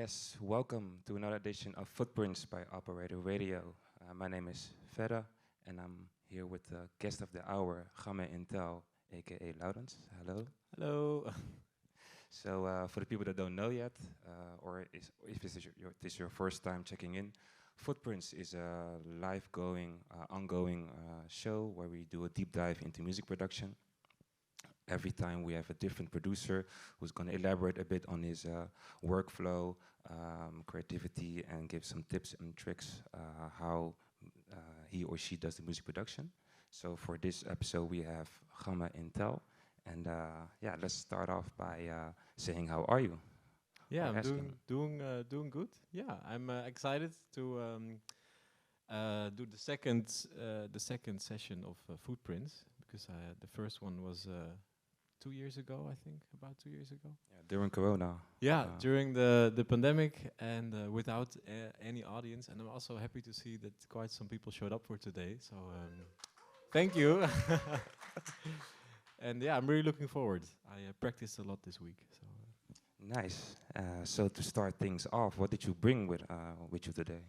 Yes, welcome to another edition of Footprints by Operator Radio. My name is Fedda, and I'm here with the guest of the hour, Game Intel, aka Laurens. Hello. Hello. So, for the people that don't know yet, if this is your first time checking in, Footprints is a ongoing show where we do a deep dive into music production. Every time we have a different producer who's going to elaborate a bit on his workflow, creativity, and give some tips and tricks how he or she does the music production. So for this episode, we have Gamma Intel. And yeah, let's start off by saying, how are you? Yeah, Or I'm asking. doing good. Yeah, I'm excited to do the second session of Footprints because the first one was 2 years ago, I think, about 2 years ago. Yeah, during Corona. Yeah, during the pandemic and without any audience. And I'm also happy to see that quite some people showed up for today. So thank you. And yeah, I'm really looking forward. I practiced a lot this week. So. Nice. So to start things off, what did you bring with you today?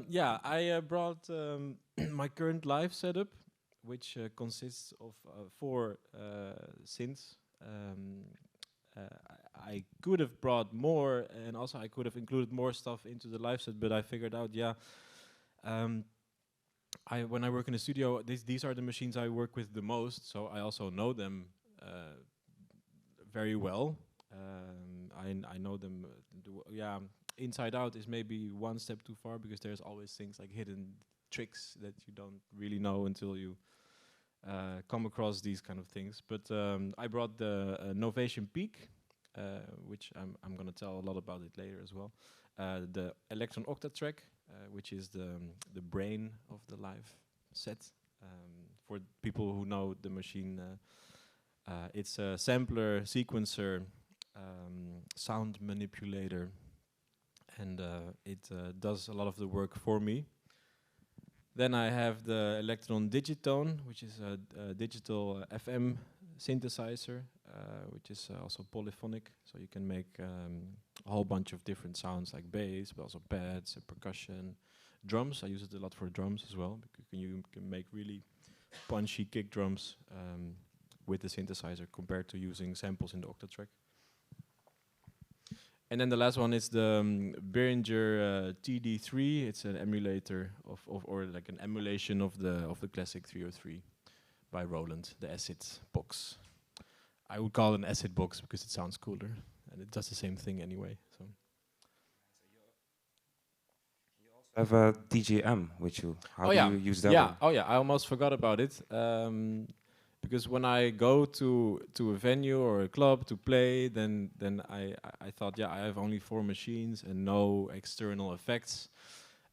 Yeah, I brought my current live setup, which consists of 4 synths. I could have brought more, and also I could have included more stuff into the live set, but I figured out, yeah, when I work in a studio, these are the machines I work with the most, so I also know them very well. I know them, yeah, inside out is maybe one step too far because there's always things like hidden tricks that you don't really know until you come across these kind of things. But I brought the Novation Peak, which I'm going to tell a lot about it later as well. The Elektron Octatrack, which is the brain of the live set. For people who know the machine, it's a sampler, sequencer, sound manipulator, and it does a lot of the work for me. Then I have the Elektron Digitone, which is a digital FM synthesizer, which is also polyphonic, so you can make a whole bunch of different sounds like bass, but also pads, percussion, drums. I use it a lot for drums as well, because you can make really punchy kick drums with the synthesizer compared to using samples in the Octatrack. And then the last one is the Behringer TD3. It's an emulator or like an emulation of the classic 303 by Roland, the acid box. I would call it an acid box because it sounds cooler, and it does the same thing anyway. So. I have a DJM with you. How do you use that yeah. one? Oh yeah, I almost forgot about it. Because when I go to a venue or a club to play, then I thought, yeah, I have only 4 machines and no external effects.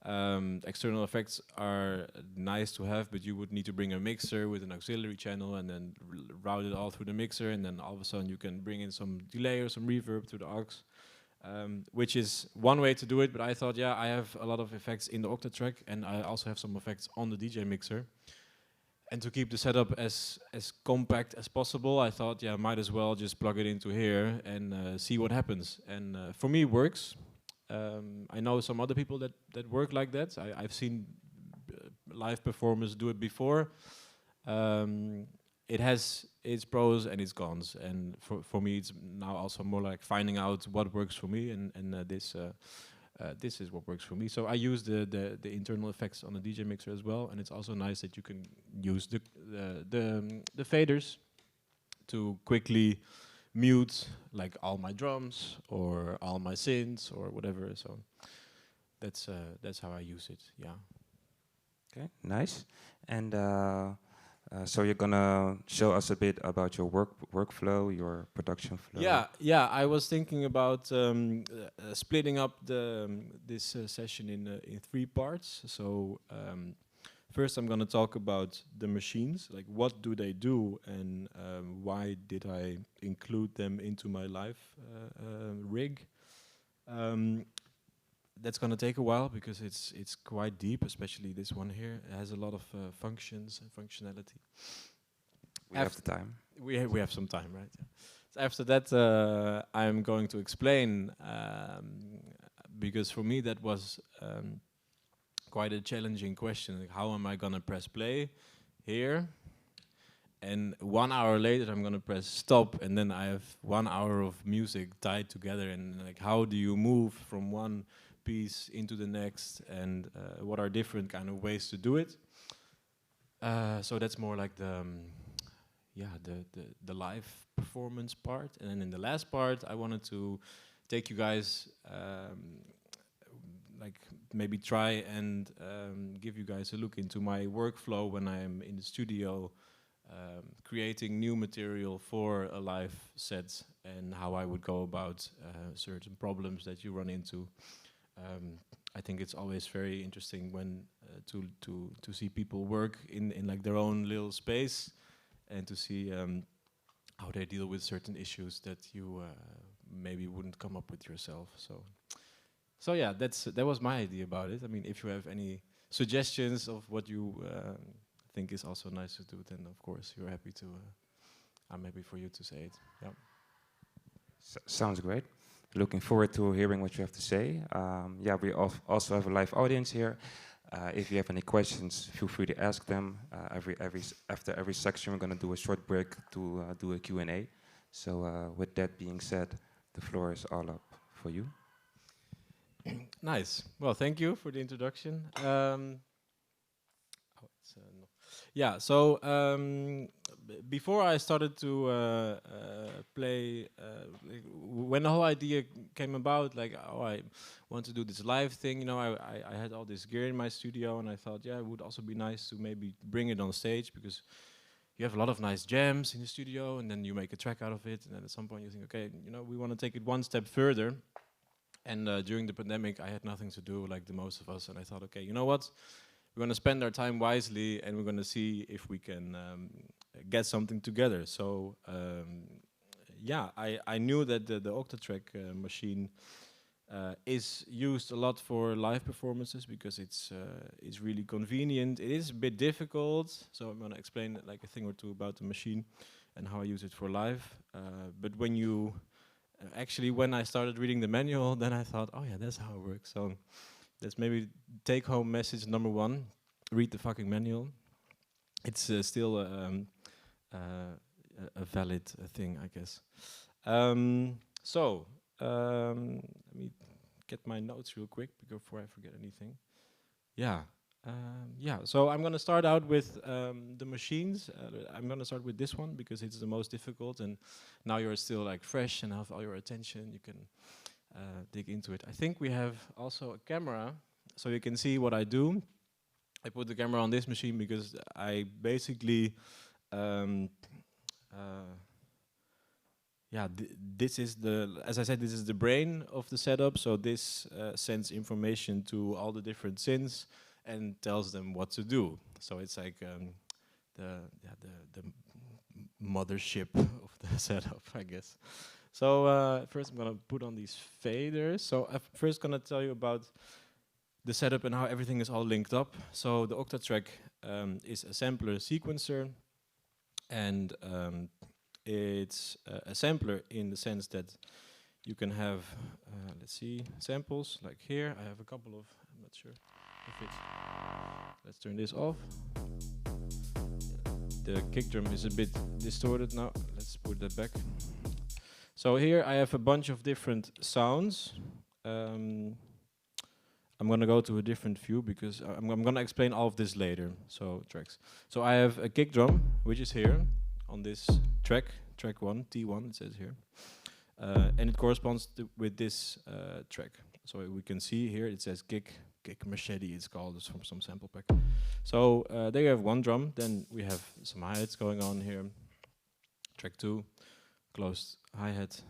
External effects are nice to have, but you would need to bring a mixer with an auxiliary channel and then route it all through the mixer, and then all of a sudden you can bring in some delay or some reverb to the aux, which is one way to do it. But I thought, yeah, I have a lot of effects in the Octatrack, and I also have some effects on the DJ mixer. And to keep the setup as compact as possible, I thought, yeah, might as well just plug it into here and see what happens. And for me, it works. I know some other people that work like that. I've seen live performers do it before. It has its pros and its cons. And for me, it's now also more like finding out what works for me, and this is what works for me. So I use the internal effects on the DJ mixer as well, and it's also nice that you can use the faders to quickly mute like all my drums or all my synths or whatever. So that's how I use it. Yeah. Okay, nice. And so you're gonna show us a bit about your workflow, your production flow. Yeah. I was thinking about splitting up this session in 3 parts. So first, I'm gonna talk about the machines, like what do they do, and why did I include them into my live rig. That's gonna take a while because it's quite deep, especially this one here. It has a lot of functions and functionality. We have the time. We have some time, right? Yeah. So after that, I'm going to explain because for me that was quite a challenging question. Like, how am I gonna press play here? And 1 hour later, I'm gonna press stop, and then I have 1 hour of music tied together. And like, how do you move from one piece into the next? And what are different kind of ways to do it? So that's more like the live performance part. And then in the last part, I wanted to take you guys like maybe try and give you guys a look into my workflow when I'm in the studio. Creating new material for a live set and how I would go about certain problems that you run into. I think it's always very interesting when to see people work in like their own little space and to see how they deal with certain issues that you maybe wouldn't come up with yourself. So yeah, that was my idea about it. I mean, if you have any suggestions of what you think is also nice to do, then of course you're happy to. I'm happy for you to say it. Yeah. Sounds great. Looking forward to hearing what you have to say. Yeah, we also have a live audience here. If you have any questions, feel free to ask them. After every section, we're going to do a short break to do a Q&A. So with that being said, the floor is all up for you. Nice. Well, thank you for the introduction. Yeah, so before I started to play, like when the whole idea came about, like, oh, I want to do this live thing, you know, I had all this gear in my studio, and I thought, yeah, it would also be nice to maybe bring it on stage, because you have a lot of nice jams in the studio, and then you make a track out of it, and then at some point you think, okay, you know, we want to take it one step further. And during the pandemic, I had nothing to do, like the most of us, and I thought, okay, you know what? We're going to spend our time wisely, and we're going to see if we can get something together. So yeah, I knew that the Octatrack machine is used a lot for live performances because it's really convenient. It is a bit difficult, so I'm going to explain like a thing or two about the machine and how I use it for live. But when you actually, when I started reading the manual, then I thought, oh yeah, that's how it works. So that's maybe take-home message number 1: read the fucking manual. It's still a valid thing, I guess. Let me get my notes real quick before I forget anything. Yeah. So I'm going to start out with the machines. I'm going to start with this one because it's the most difficult, and now you're still like fresh and have all your attention. You can dig into it. I think we have also a camera, so you can see what I do. I put the camera on this machine because I basically, this is as I said, this is the brain of the setup. So this sends information to all the different synths and tells them what to do. So it's like the mothership of the setup, I guess. So first I'm gonna put on these faders. So I'm first gonna tell you about the setup and how everything is all linked up. So the Octatrack is a sampler sequencer, and it's a sampler in the sense that you can have, let's see, samples like here. I have a couple of, I'm not sure if it's, let's turn this off. The kick drum is a bit distorted now. Let's put that back. So here I have a bunch of different sounds. I'm gonna go to a different view because I'm gonna explain all of this later. So tracks. So I have a kick drum, which is here on this track 1, T1, it says here. And it corresponds with this track. So we can see here it says kick machete, it's called. It's from some sample pack. So there you have one drum. Then we have some hi-hats going on here. Track 2, closed hi-hat.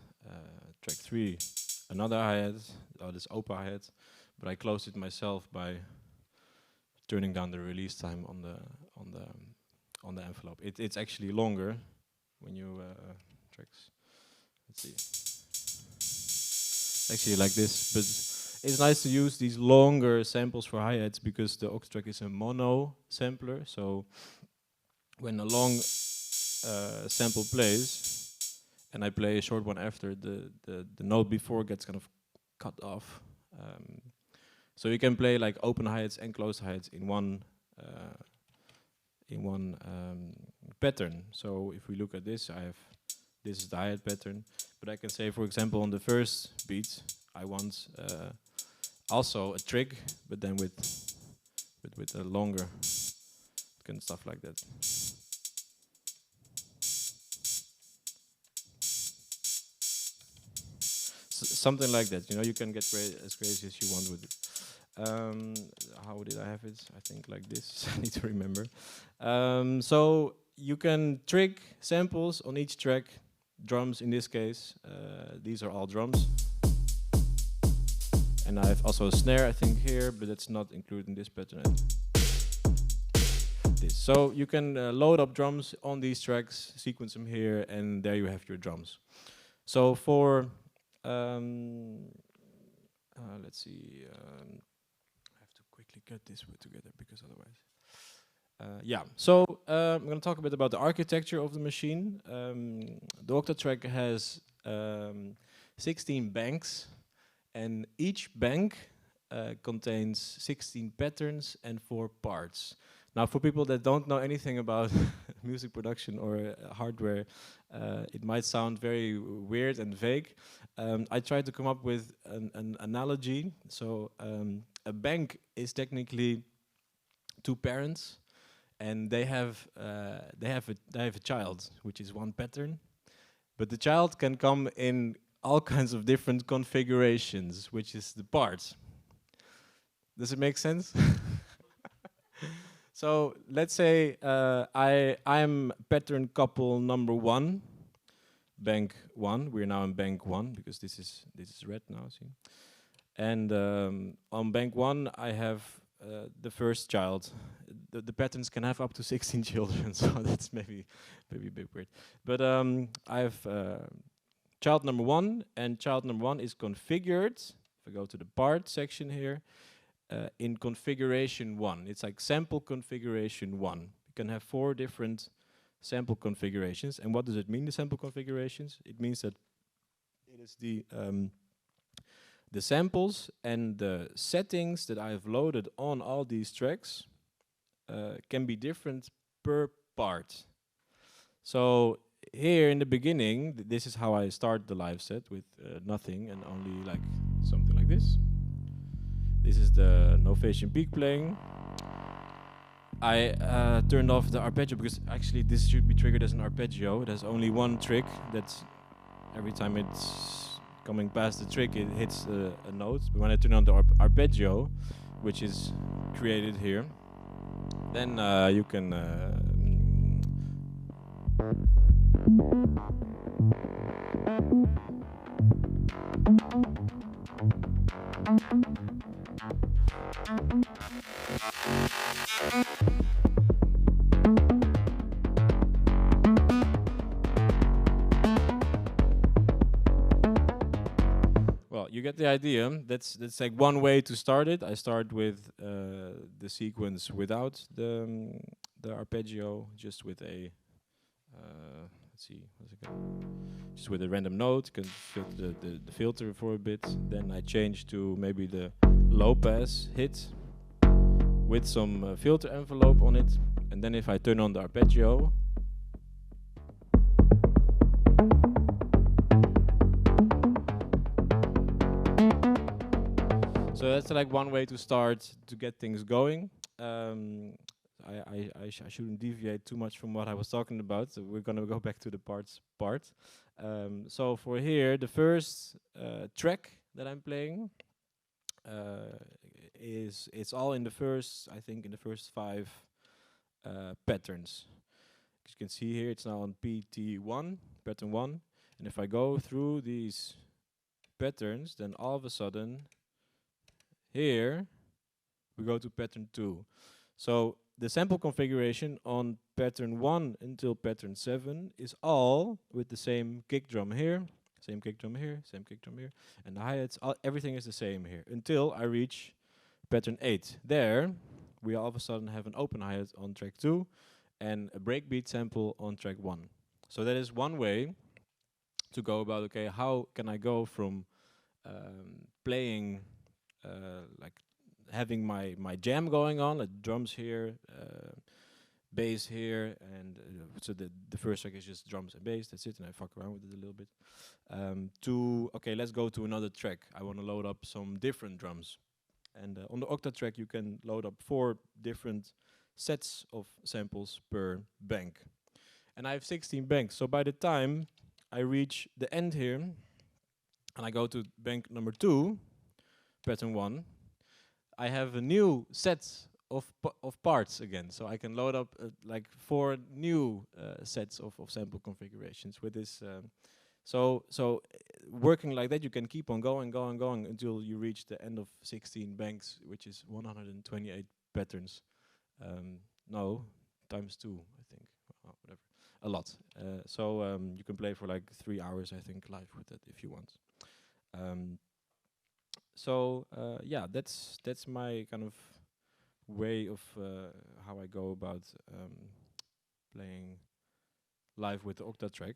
Track 3, another hi-hat. Oh, this open hi-hat. But I closed it myself by turning down the release time on the envelope. It's actually longer when you tracks. Let's see. Actually like this, but it's nice to use these longer samples for hi-hats because the Octatrack is a mono sampler. So when a long sample plays and I play a short one after, the note before gets kind of cut off. So you can play like open hi-hats and closed hi-hats in one pattern. So if we look at this, this is the hi-hat pattern, but I can say, for example, on the first beat, I want also a trig, but then with a longer and stuff like that. Something like that, you know, you can get as crazy as you want with it. How did I have it? I think like this. I need to remember. So you can trig samples on each track, drums in this case. These are all drums. And I have also a snare, I think, here, but it's not included in this pattern. So you can load up drums on these tracks, sequence them here, and there you have your drums. So for let's see. I have to quickly get this together because otherwise. Yeah. So I'm going to talk a bit about the architecture of the machine. The Octatrack has 16 banks, and each bank contains 16 patterns and 4 parts. Now, for people that don't know anything about music production or hardware, it might sound very weird and vague. I tried to come up with an analogy. So a bank is technically 2 parents, and they have a child, which is 1 pattern. But the child can come in all kinds of different configurations, which is the part. Does it make sense? So let's say I'm pattern couple number 1, bank 1. We're now in bank 1 because this is red now. See, and on bank 1 I have the first child. The patterns can have up to 16 children, so that's maybe a bit weird. But I have child number 1, and child number 1 is configured. If I go to the part section here. In configuration 1. It's like sample configuration 1. You can have 4 different sample configurations. And what does it mean, the sample configurations? It means that it is the samples and the settings that I have loaded on all these tracks can be different per part. So here in the beginning, this is how I start the live set with nothing and only like something like this. This is the Novation Peak playing. I turned off the arpeggio because actually this should be triggered as an arpeggio. It has only 1 trick. That's every time it's coming past the trick, it hits a note. But when I turn on the arpeggio, which is created here, then you can. Well, you get the idea. That's like one way to start it. I start with the sequence without the arpeggio, just with a let's see, what's it called? Just with a random note. Can filter the filter for a bit. Then I change to maybe the low pass hit with some filter envelope on it, and then if I turn on the arpeggio. So that's like one way to start to get things going. I shouldn't deviate too much from what I was talking about, so we're gonna go back to the parts part. So for here, the first track that I'm playing it's all in the first, I think, in the first 5 patterns. As you can see here, it's now on PT1, pattern 1, and if I go through these patterns, then all of a sudden here we go to pattern 2. So the sample configuration on pattern 1 until pattern 7 is all with the same kick drum here, same kick drum here, same kick drum here, and the hi-hats, everything is the same here until I reach pattern 8. There we all of a sudden have an open hi-hat on track 2 and a breakbeat sample on track 1. So that is one way to go about, okay, how can I go from playing like having my jam going on, drums here, bass here, and so the first track is just drums and bass. That's it, and I fuck around with it a little bit. To okay, let's go to another track. I want to load up some different drums, and on the Octatrack you can load up 4 different sets of samples per bank, and I have 16 banks. So by the time I reach the end here, and I go to bank number 2, pattern 1, I have a new set of parts again, so I can load up like 4 new sets of sample configurations with this. Working like that, you can keep on going until you reach the end of 16 banks, which is 128 patterns. No, times 2, I think. Oh, whatever, a lot. You can play for like 3 hours, I think, live with it if you want. Yeah, that's my kind of way of how I go about playing live with the Octatrack.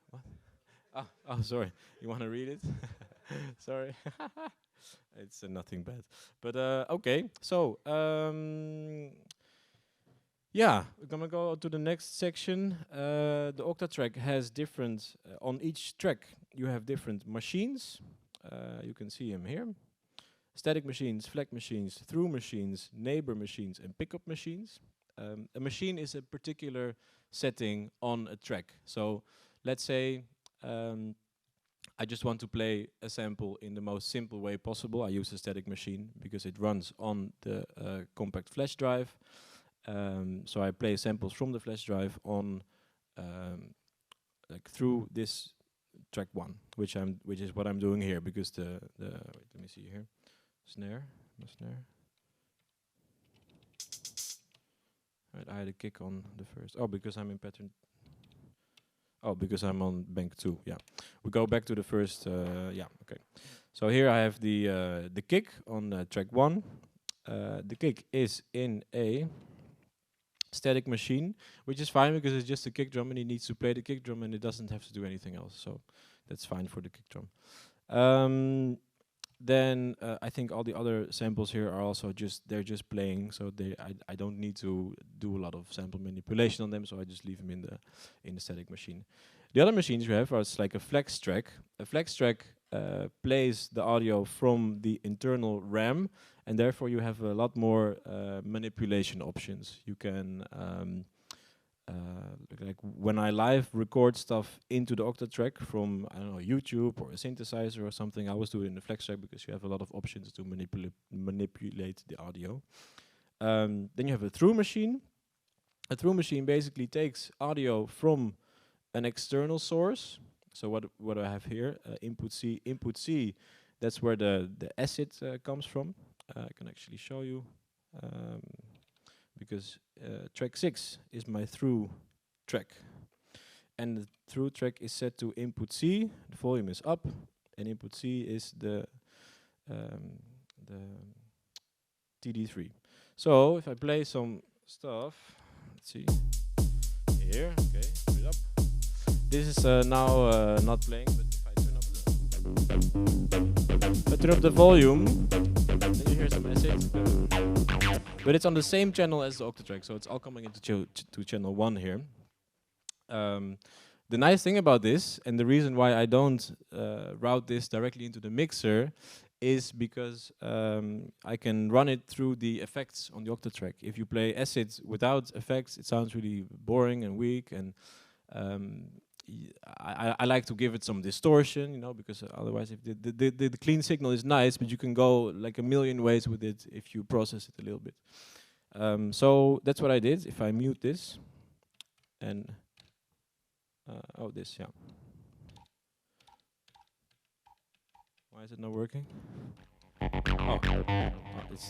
What? Oh, sorry. You want to read it? Sorry. It's nothing bad. But okay. So yeah, we're gonna go to the next section. The Octatrack has different. On each track, you have different machines. You can see them here. Static machines, flag machines, through machines, neighbor machines, and pickup machines. A machine is a particular setting on a track. So let's say I just want to play a sample in the most simple way possible. I use a static machine because it runs on the compact flash drive. So I play samples from the flash drive on like through this track 1, which is what I'm doing here, because the wait, let me see here. Snare. Right, I had a kick on the first. Oh, because I'm in pattern. Oh, because I'm on bank 2. Yeah, we go back to the first. Yeah, okay. So here I have the kick on track 1. The kick is in a static machine, which is fine because it's just a kick drum and it needs to play the kick drum and it doesn't have to do anything else. So that's fine for the kick drum. Then I think all the other samples here are also they're just playing, so I don't need to do a lot of sample manipulation on them, so I just leave them in the static machine. The other machines you have are like a flex track. A flex track plays the audio from the internal RAM, and therefore you have a lot more manipulation options. You can like when I live record stuff into the Octatrack from, I don't know, YouTube or a synthesizer or something, I always do it in the flex track because you have a lot of options to manipulate the audio. Then you have a through machine. A through machine basically takes audio from an external source. So what do I have here? Input C. That's where the acid comes from. I can actually show you. Because track 6 is my through track, and the through track is set to input C. The volume is up, and input C is the TD3. So if I play some stuff, let's see here. Okay, put it up. This is now not playing, but if I turn up the volume, then you hear some acid. But it's on the same channel as the Octatrack, so it's all coming into to channel 1 here. The nice thing about this, and the reason why I don't route this directly into the mixer, is because I can run it through the effects on the Octatrack. If you play acid without effects, it sounds really boring and weak, and I like to give it some distortion, you know, because otherwise, if the clean signal is nice, but you can go like a million ways with it if you process it a little bit. So that's what I did. If I mute this, and oh, this, yeah. Why is it not working? Oh,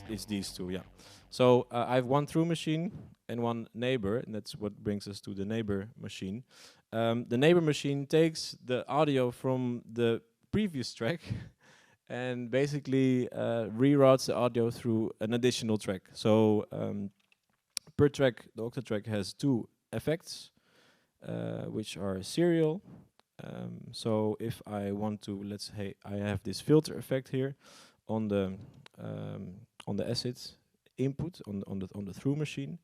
it's these two, yeah. So I have one through machine and one neighbor, and that's what brings us to the neighbor machine. The neighbor machine takes the audio from the previous track and basically reroutes the audio through an additional track. So per track, the Octatrack has 2 effects, which are serial. So if I want to, let's say I have this filter effect here on the acid input on the through machine,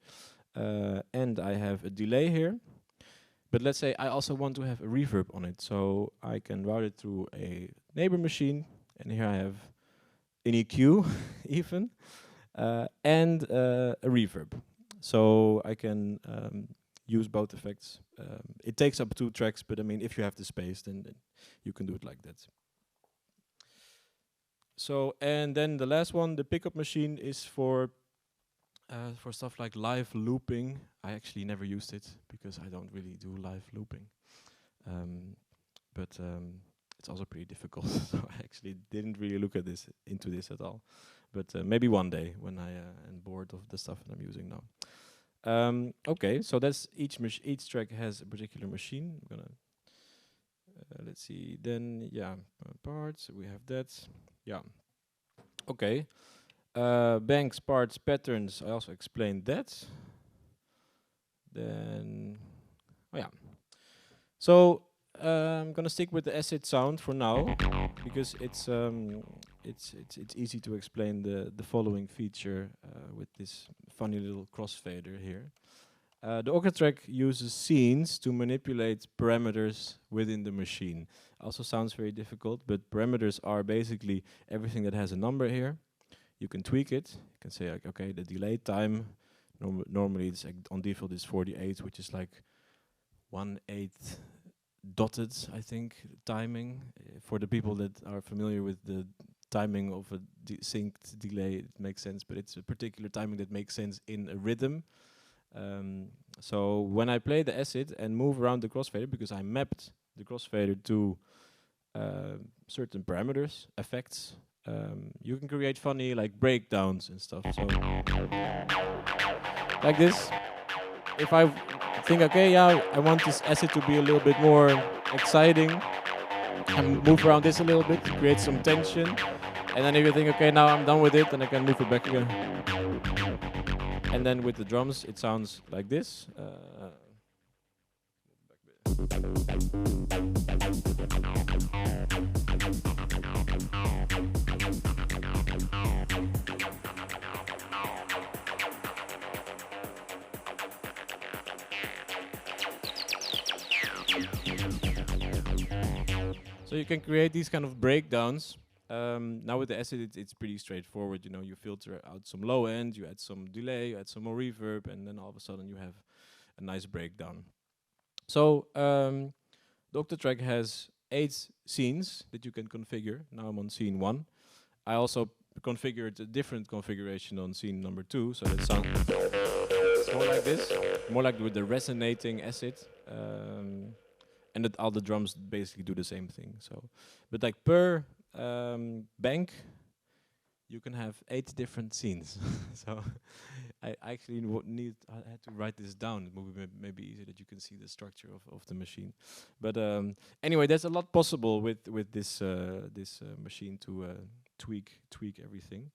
and I have a delay here. But let's say I also want to have a reverb on it, so I can route it through a neighbor machine, and here I have an EQ even, and a reverb. So I can use both effects. It takes up 2 tracks, but I mean, if you have the space, then you can do it like that. So, and then the last one, the pickup machine, is for stuff like live looping. I actually never used it because I don't really do live looping. But it's also pretty difficult, so I actually didn't really look at into this at all. But maybe one day when I am bored of the stuff that I'm using now. Okay, so that's each track has a particular machine. I'm gonna let's see. Then parts. We have that. Yeah. Okay. Banks, parts, patterns. I also explained that. Then, So I'm gonna stick with the acid sound for now because it's easy to explain the following feature with this funny little crossfader here. The Octatrack uses scenes to manipulate parameters within the machine. Also sounds very difficult, but parameters are basically everything that has a number here. You can tweak it. You can say like, okay, the delay time. Normally it's on default is 48, which is like 1/8 dotted, I think, timing. For the people that are familiar with the timing of a synced delay, it makes sense, but it's a particular timing that makes sense in a rhythm. So when I play the acid and move around the crossfader, because I mapped the crossfader to certain parameters, effects, you can create funny like breakdowns and stuff. So like this. If I think, okay, yeah, I want this acid to be a little bit more exciting, and move around this a little bit to create some tension. And then if you think, okay, now I'm done with it, then I can move it back again. And then with the drums, it sounds like this. So you can create these kind of breakdowns. Now with the acid, it's pretty straightforward. You know, you filter out some low end, you add some delay, you add some more reverb, and then all of a sudden you have a nice breakdown. So the Octatrack has 8 scenes that you can configure. Now I'm on scene 1. I also configured a different configuration on scene number 2, so it sounds more like this, more like with the resonating acid. And that all the drums basically do the same thing. So, but like per bank, you can have 8 different scenes. So I actually I had to write this down. It would be maybe easier that you can see the structure of the machine. But anyway, there's a lot possible with this machine to tweak everything.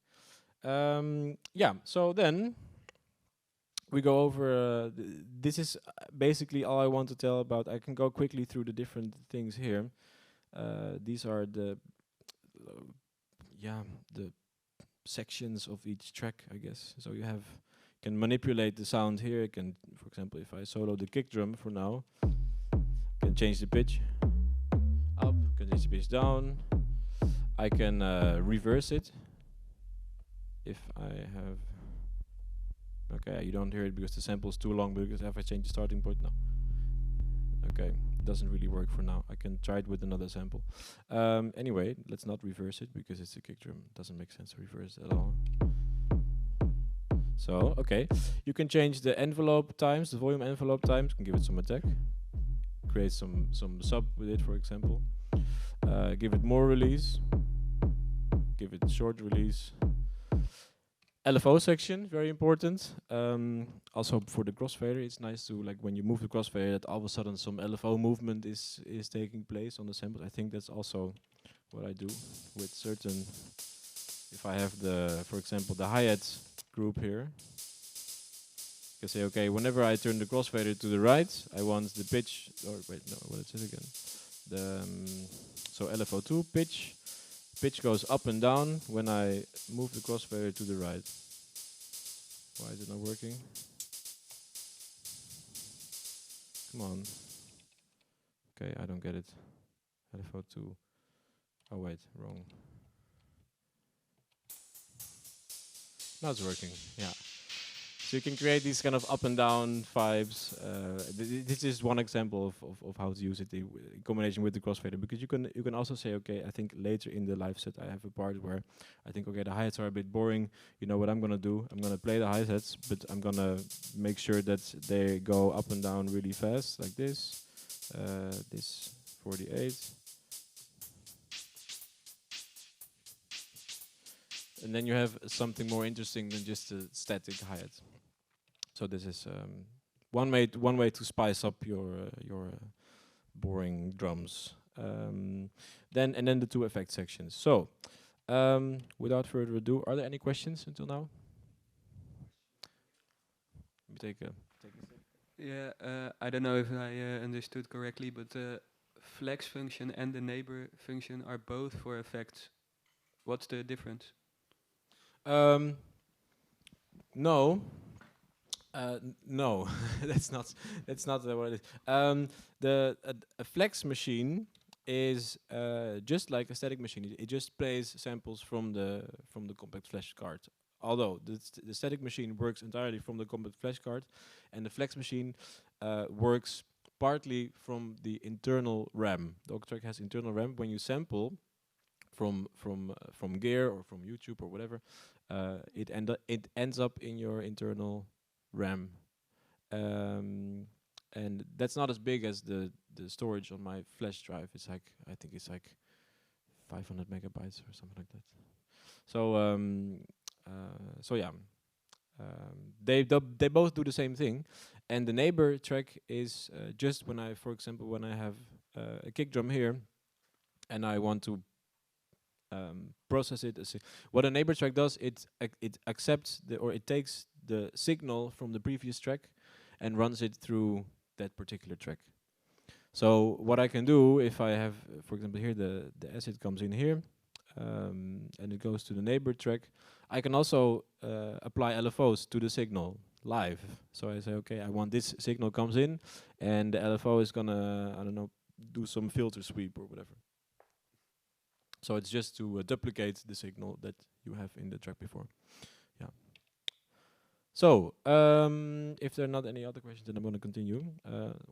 Yeah. So then we go over, this is basically all I want to tell about. I can go quickly through the different things here. These are the sections of each track, I guess. So you can manipulate the sound here. You can, for example, if I solo the kick drum for now, can change the pitch up, can change the pitch down. I can reverse it if I have. Okay, you don't hear it because the sample is too long, because if I change the starting point, no. Okay, it doesn't really work for now. I can try it with another sample. Anyway, let's not reverse it because it's a kick drum. It doesn't make sense to reverse it at all. So, okay, you can change the envelope times, the volume envelope times, you can give it some attack. Create some sub with it, for example. Give it more release. Give it short release. LFO section, very important. Also for the crossfader, it's nice to, like, when you move the crossfader, that all of a sudden some LFO movement is taking place on the sample. I think that's also what I do with certain. If I have for example, the hi-hat group here, I can say, okay, whenever I turn the crossfader to the right, I want the pitch. Or wait, no, what is it again? The so LFO2 pitch. Pitch goes up and down when I move the crossfader to the right. Why is it not working? Come on. Okay, I don't get it. LFO2. Oh wait, wrong. Now it's working. Yeah. So you can create these kind of up and down vibes. This is one example of how to use it in combination with the crossfader, because you can also say, okay, I think later in the live set I have a part where I think, okay, the hi-hats are a bit boring. You know what I'm gonna do? I'm gonna play the hi-hats, but I'm gonna make sure that they go up and down really fast, like this. This 48. And then you have something more interesting than just a static hi-hat. So this is one way to spice up your boring drums. Then the two effect sections. So without further ado, are there any questions until now? Let me take a sip. Yeah, I don't know if I understood correctly, but the flex function and the neighbor function are both for effects. What's the difference? No. No, that's not what it is. A flex machine is just like a static machine. It just plays samples from the compact flash card. Although the static machine works entirely from the compact flash card, and the flex machine works partly from the internal RAM. The Octatrack has internal RAM. When you sample from gear or from YouTube or whatever, it ends up in your internal RAM, and that's not as big as the storage on my flash drive. It's like, I think it's like 500 megabytes or something like that. So yeah, they both do the same thing, and the neighbor track is just when I, for example, when I have a kick drum here, and I want to process it. What a neighbor track does, it accepts it takes the signal from the previous track and runs it through that particular track. So what I can do, if I have, for example, here the acid comes in here, and it goes to the neighbor track, I can also apply LFOs to the signal live. So I say, okay, I want this signal comes in, and the LFO is gonna, I don't know, do some filter sweep or whatever. So it's just to duplicate the signal that you have in the track before. Yeah. So if there are not any other questions, then I'm going to continue.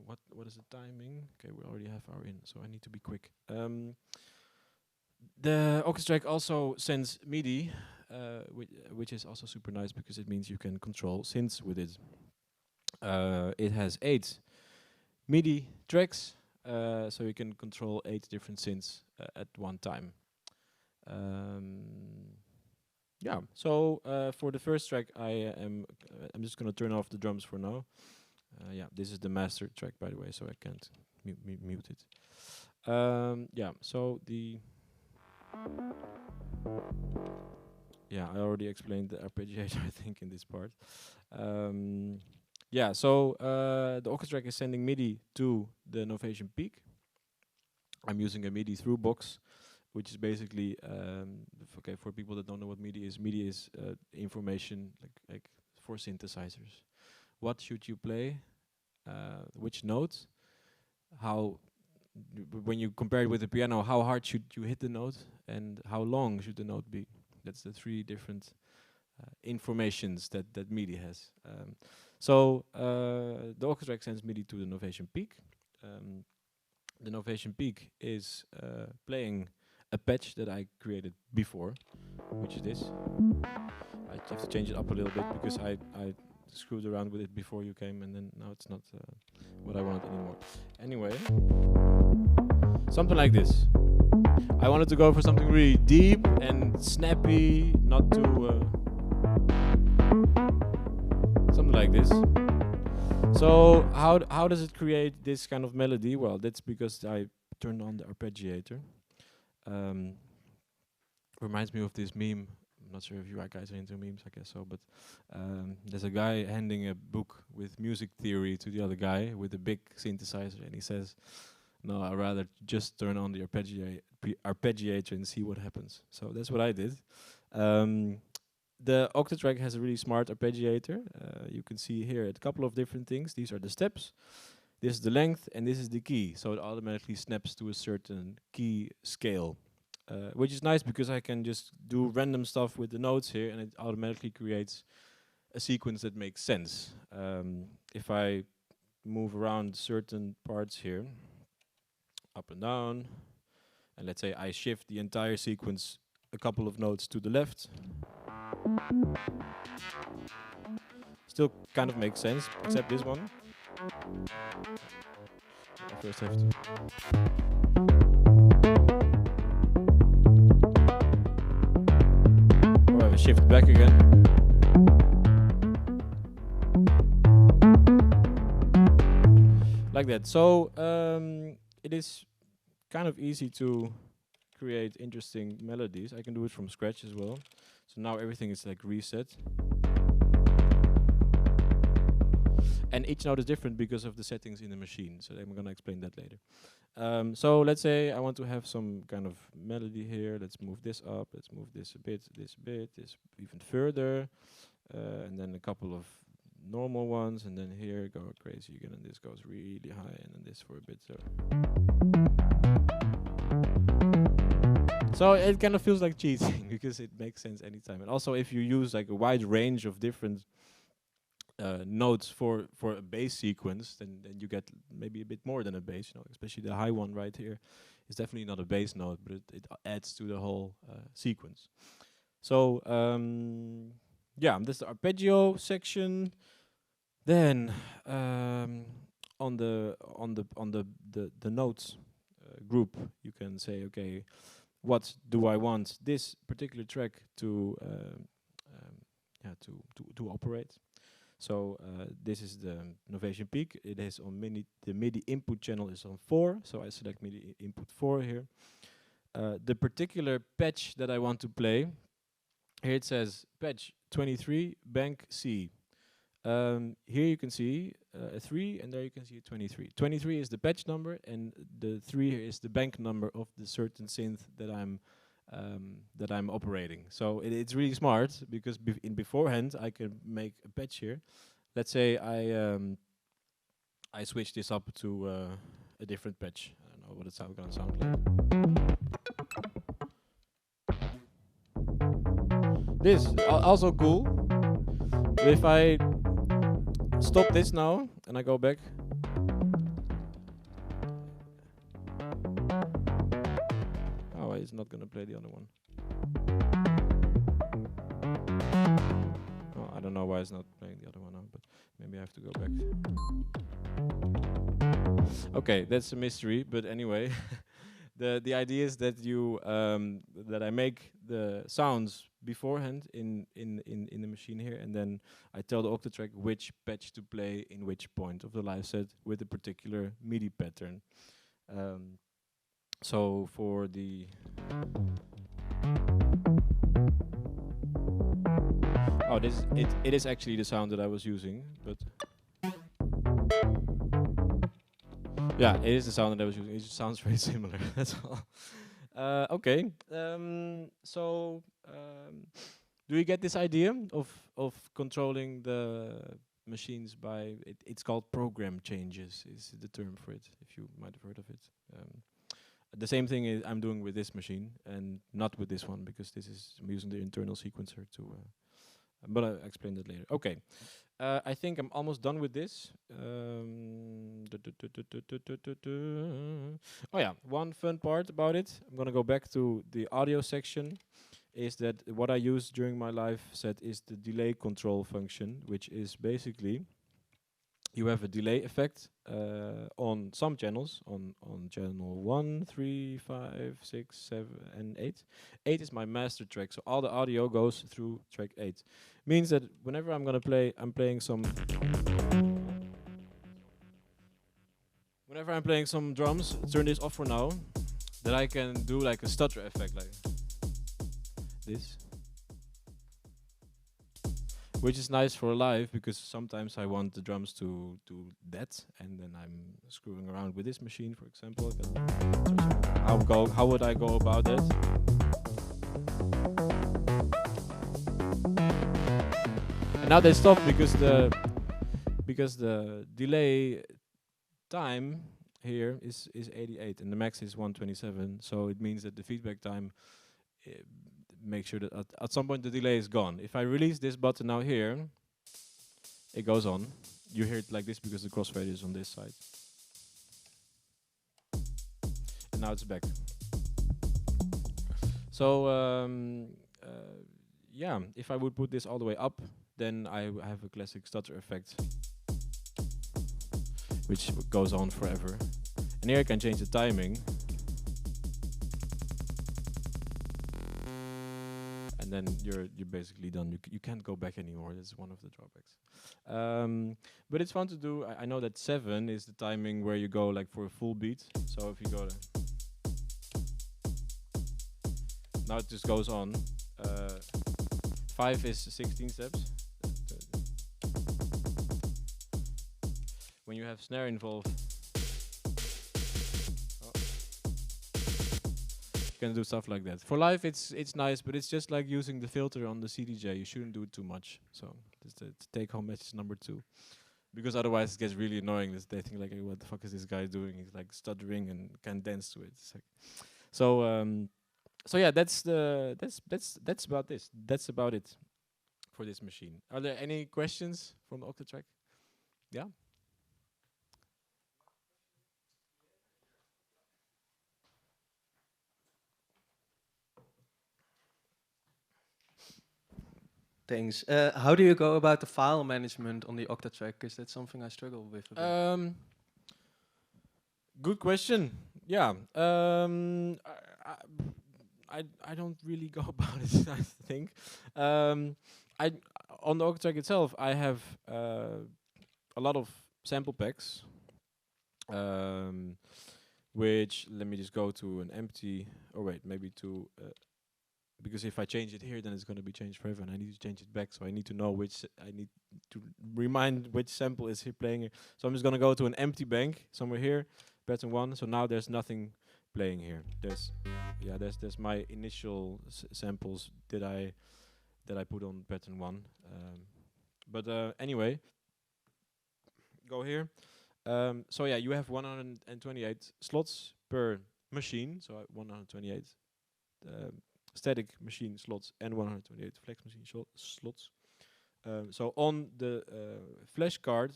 What is the timing? Okay, we already have our in, so I need to be quick. The Octatrack also sends Midi, which is also super nice because it means you can control synths with it. It has 8 Midi tracks, so you can control 8 different synths at one time. Yeah, so for the first track, I'm just gonna turn off the drums for now. Yeah, this is the master track, by the way, so I can't mute it. Yeah, so I already explained the arpeggiator, I think, in this part. Yeah, so the Octatrack is sending MIDI to the Novation Peak. I'm using a MIDI through box, which is basically, okay, for people that don't know what MIDI is information like for synthesizers. What should you play? Which note? How, when you compare it with the piano, how hard should you hit the note, and how long should the note be? That's the 3 different informations that MIDI has. So the Octatrack sends MIDI to the Novation Peak. The Novation Peak is playing a patch that I created before, which is this. I have to change it up a little bit because I screwed around with it before you came, and then now it's not what I wanted anymore. Anyway, something like this. I wanted to go for something really deep and snappy, not too... something like this. So how does it create this kind of melody? Well, that's because I turned on the arpeggiator. Reminds me of this meme. I'm not sure if you guys are into memes, I guess so, but there's a guy handing a book with music theory to the other guy with a big synthesizer, and he says, No, I'd rather just turn on the arpeggiator and see what happens. So that's what I did. The Octatrack has a really smart arpeggiator. You can see here a couple of different things. These are the steps. This is the length, and this is the key. So it automatically snaps to a certain key scale, which is nice because I can just do random stuff with the notes here, and it automatically creates a sequence that makes sense. If I move around certain parts here, up and down, and let's say I shift the entire sequence a couple of notes to the left, still kind of makes sense, except this one. I first have to. Oh, I have a shift back again. Like that. So it is kind of easy to create interesting melodies. I can do it from scratch as well. So now everything is like reset. And each note is different because of the settings in the machine. So I'm going to explain that later. So let's say I want to have some kind of melody here. Let's move this up. Let's move this a bit, this even further. And then a couple of normal ones. And then here go crazy again. And this goes really high. And then this for a bit. So it kind of feels like cheating because it makes sense anytime. And also if you use like a wide range of different notes for a bass sequence, then you get maybe a bit more than a bass, you know, especially the high one right here is definitely not a bass note, but it adds to the whole sequence. So yeah, this is the arpeggio section. Then on the notes group, you can say, okay, what do I want this particular track to operate? So this is the Novation Peak. It is on Midi. The Midi input channel is on 4, so I select Midi input 4 here. The particular patch that I want to play, here it says patch 23, bank C. Here you can see a 3, and there you can see a 23. 23 is the patch number, and the 3 here is the bank number of the certain synth that I'm operating. So it's really smart because beforehand I can make a patch here. Let's say I switch this up to a different patch. I don't know what it's gonna sound like. This also cool. But if I stop this now and I go back. Oh, it's not gonna play the other one. Oh, I don't know why it's not playing the other one now, but maybe I have to go back. Okay, that's a mystery, but anyway. The idea is that you that I make the sounds beforehand in the machine here, and then I tell the Octatrack which patch to play in which point of the live set with a particular MIDI pattern. So for the it is actually the sound that I was using, but yeah, it is the sound that I was using. It just sounds very similar. That's all. Okay. Do you get this idea of controlling the machines by it's called program changes is the term for it, if you might have heard of it. The same thing I'm doing with this machine and not with this one because I'm using the internal sequencer to. But I'll explain that later. Okay. I think I'm almost done with this. Oh yeah, one fun part about it. I'm gonna go back to the audio section. Is that what I use during my live set is the delay control function, which is basically you have a delay effect on some channels, on channel 1, 3, 5, 6, 7, and 8. 8 is my master track, so all the audio goes through track 8. Means that whenever I'm gonna play, whenever I'm playing some drums, turn this off for now, that I can do like a stutter effect like this. which is nice for live because sometimes I want the drums to do that, and then I'm screwing around with this machine, for example. How would I go about that? And now they stop because the delay time here is 88 and the max is 127. So it means that the feedback time makes sure that at some point the delay is gone. If I release this button now here, it goes on. You hear it like this because the crossfade is on this side. And now it's back. So yeah, if I would put this all the way up, then I have a classic stutter effect, which goes on forever. And here I can change the timing. And then you're basically done. You can't go back anymore. That's one of the drawbacks. But it's fun to do. I know that 7 is the timing where you go like for a full beat. So if you go now it just goes on. 5 is 16 steps. When you have snare involved, you can do stuff like that. For live, it's nice, but it's just like using the filter on the CDJ. You shouldn't do it too much. So that's the take-home message number 2, because otherwise it gets really annoying. They think like, hey, what the fuck is this guy doing? He's like stuttering and can't dance to it. It's like so yeah, that's about this. That's about it for this machine. Are there any questions from the Octatrack? Yeah. Thanks. How do you go about the file management on the Octatrack? Because that's something I struggle with a bit. Good question. Yeah. I don't really go about it. I think. On the Octatrack itself, I have a lot of sample packs, which let me just go to an empty. Oh wait, maybe to. Because if I change it here, then it's going to be changed forever, and I need to change it back. So I need to know which. I need to remind which sample is here playing. So I'm just going to go to an empty bank somewhere here, pattern 1. So now there's nothing playing here. There's my initial samples that I put on pattern 1. But anyway, go here. So yeah, you have 128 slots per machine. So 128. Static machine slots and 128 flex machine slots. So on the flash card,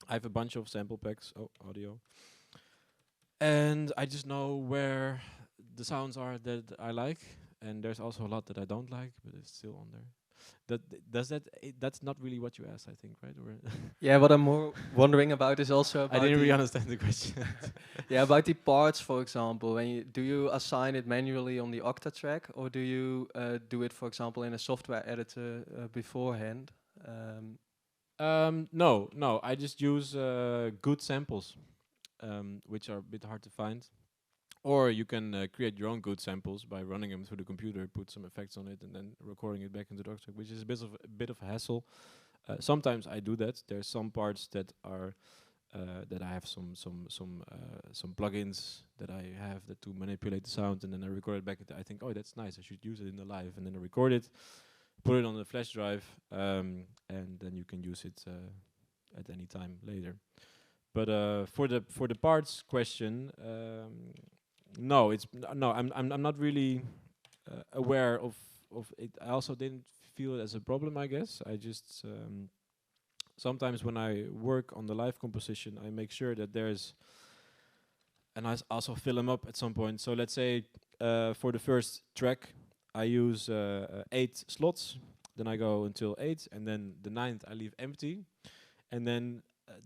I have a bunch of sample packs. Oh, audio. And I just know where the sounds are that I like, and there's also a lot that I don't like, but it's still on there. That's not really what you asked, I think, right? Or Yeah, what I'm more wondering about is also about I didn't really understand the question. yeah, about the parts, for example. Do you assign it manually on the Octatrack, or do you do it, for example, in a software editor beforehand? No. I just use good samples, which are a bit hard to find. Or you can create your own good samples by running them through the computer, put some effects on it, and then recording it back into the Octatrack, which is a bit of a hassle. Sometimes I do that. There's some parts that are that I have some plugins that I have that to manipulate the sound, and then I record it back. I think, oh, that's nice. I should use it in the live, and then I record it, put it on the flash drive, and then you can use it at any time later. But for the parts question. No, I'm not really aware of it. I also didn't feel it as a problem, I guess. I just sometimes when I work on the live composition, I make sure that there's, and I also fill them up at some point. So let's say for the first track, I use 8 slots. Then I go until 8, and then the 9th I leave empty, and then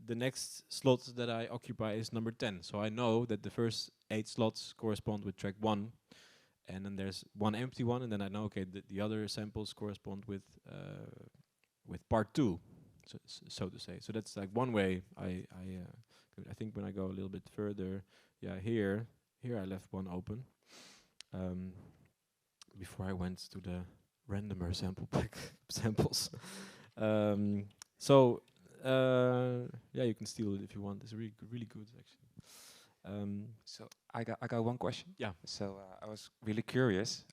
the next slot that I occupy is number 10. So I know that the first 8 slots correspond with track 1, and then there's one empty one, and then I know, okay, the other samples correspond with part 2, so to say. So that's like one way I think when I go a little bit further, yeah, here I left one open before I went to the randomer sample pack samples. So yeah, you can steal it if you want. It's really good actually. So I got one question. Yeah. So I was really curious.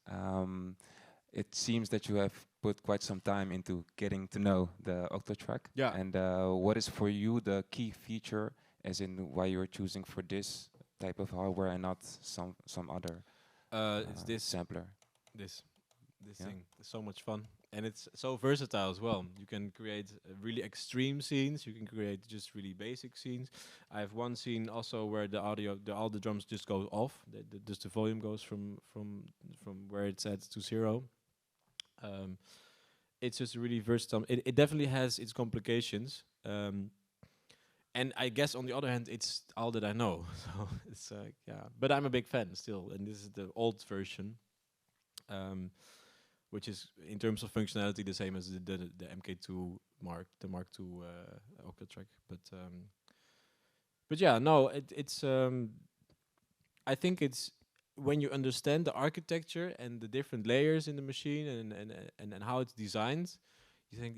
It seems that you have put quite some time into getting to know the Octatrack. Yeah. And what is for you the key feature, as in why you're choosing for this type of hardware and not some other It's this sampler? this Yeah. thing. It's so much fun, and it's so versatile as well. You can create really extreme scenes. You can create just really basic scenes. I have one scene also where the audio, all the drums just go off. Just the volume goes from where it's at to zero. It's just really versatile. It definitely has its complications. And I guess on the other hand, it's all that I know. So it's yeah. But I'm a big fan still, and this is the old version. Which is in terms of functionality the same as the MK2 Mark II Octatrack, but yeah, no, it's I think it's when you understand the architecture and the different layers in the machine and how it's designed, you think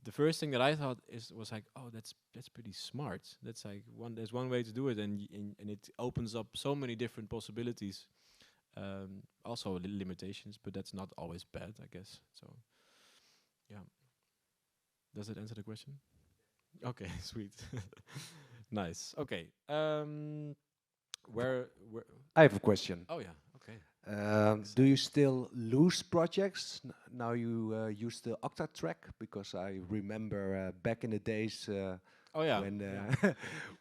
the first thing that I thought was like, oh, that's pretty smart. That's like there's one way to do it, and it opens up so many different possibilities. Also limitations, but that's not always bad, I guess. So, yeah. Does that answer the question? Okay, sweet. Nice. Okay. Where? I have a question. Oh yeah. Okay. Do you still lose projects now you use the Octatrack? Because I remember back in the days Oh yeah. when yeah.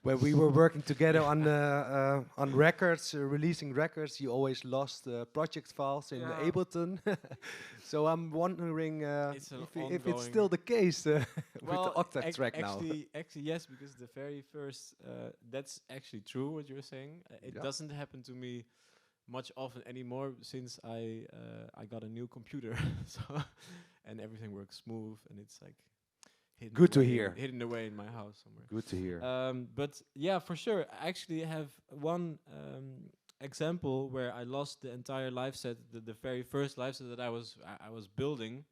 when we were working together on records, releasing records, you always lost project files in Yeah. Ableton. So I'm wondering It's an if it's ongoing- still the case with Well, the Octatrack now. actually, yes, because the very first, that's actually true what you're saying. It Yeah. doesn't happen to me much often anymore since I got a new computer, so and everything works smooth and it's like hidden Good to away hear. hidden away in my house somewhere. Good to hear. But yeah, for sure. I actually have one example where I lost the entire live set, the very first live set that I was building.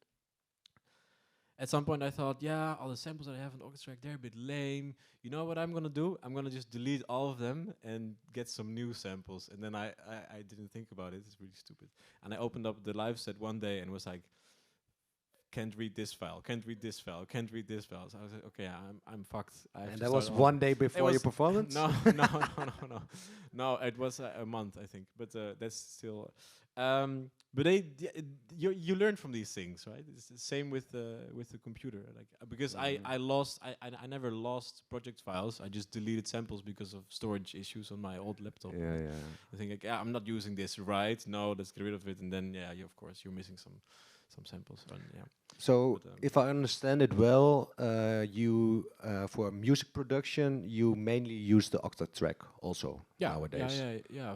At some point I thought, yeah, all the samples that I have on Octatrack, they're a bit lame. You know what I'm gonna do? I'm gonna just delete all of them and get some new samples. And then I didn't think about it. It's really stupid. And I opened up the live set one day and was like, can't read this file, can't read this file, can't read this file. So I was like, okay, I'm fucked. I have And to that was start all one day before your was- performance? No, no. No, it was a month, I think. But that's still. But you learn from these things, right? It's the same with the computer, like because I never lost project files. I just deleted samples because of storage issues on my old laptop. Yeah. I think like, yeah, I'm not using this right. No, let's get rid of it. And then yeah, of course you're missing some samples. And, yeah. So, But, if I understand it well, you for music production, you mainly use the Octatrack also nowadays. Yeah.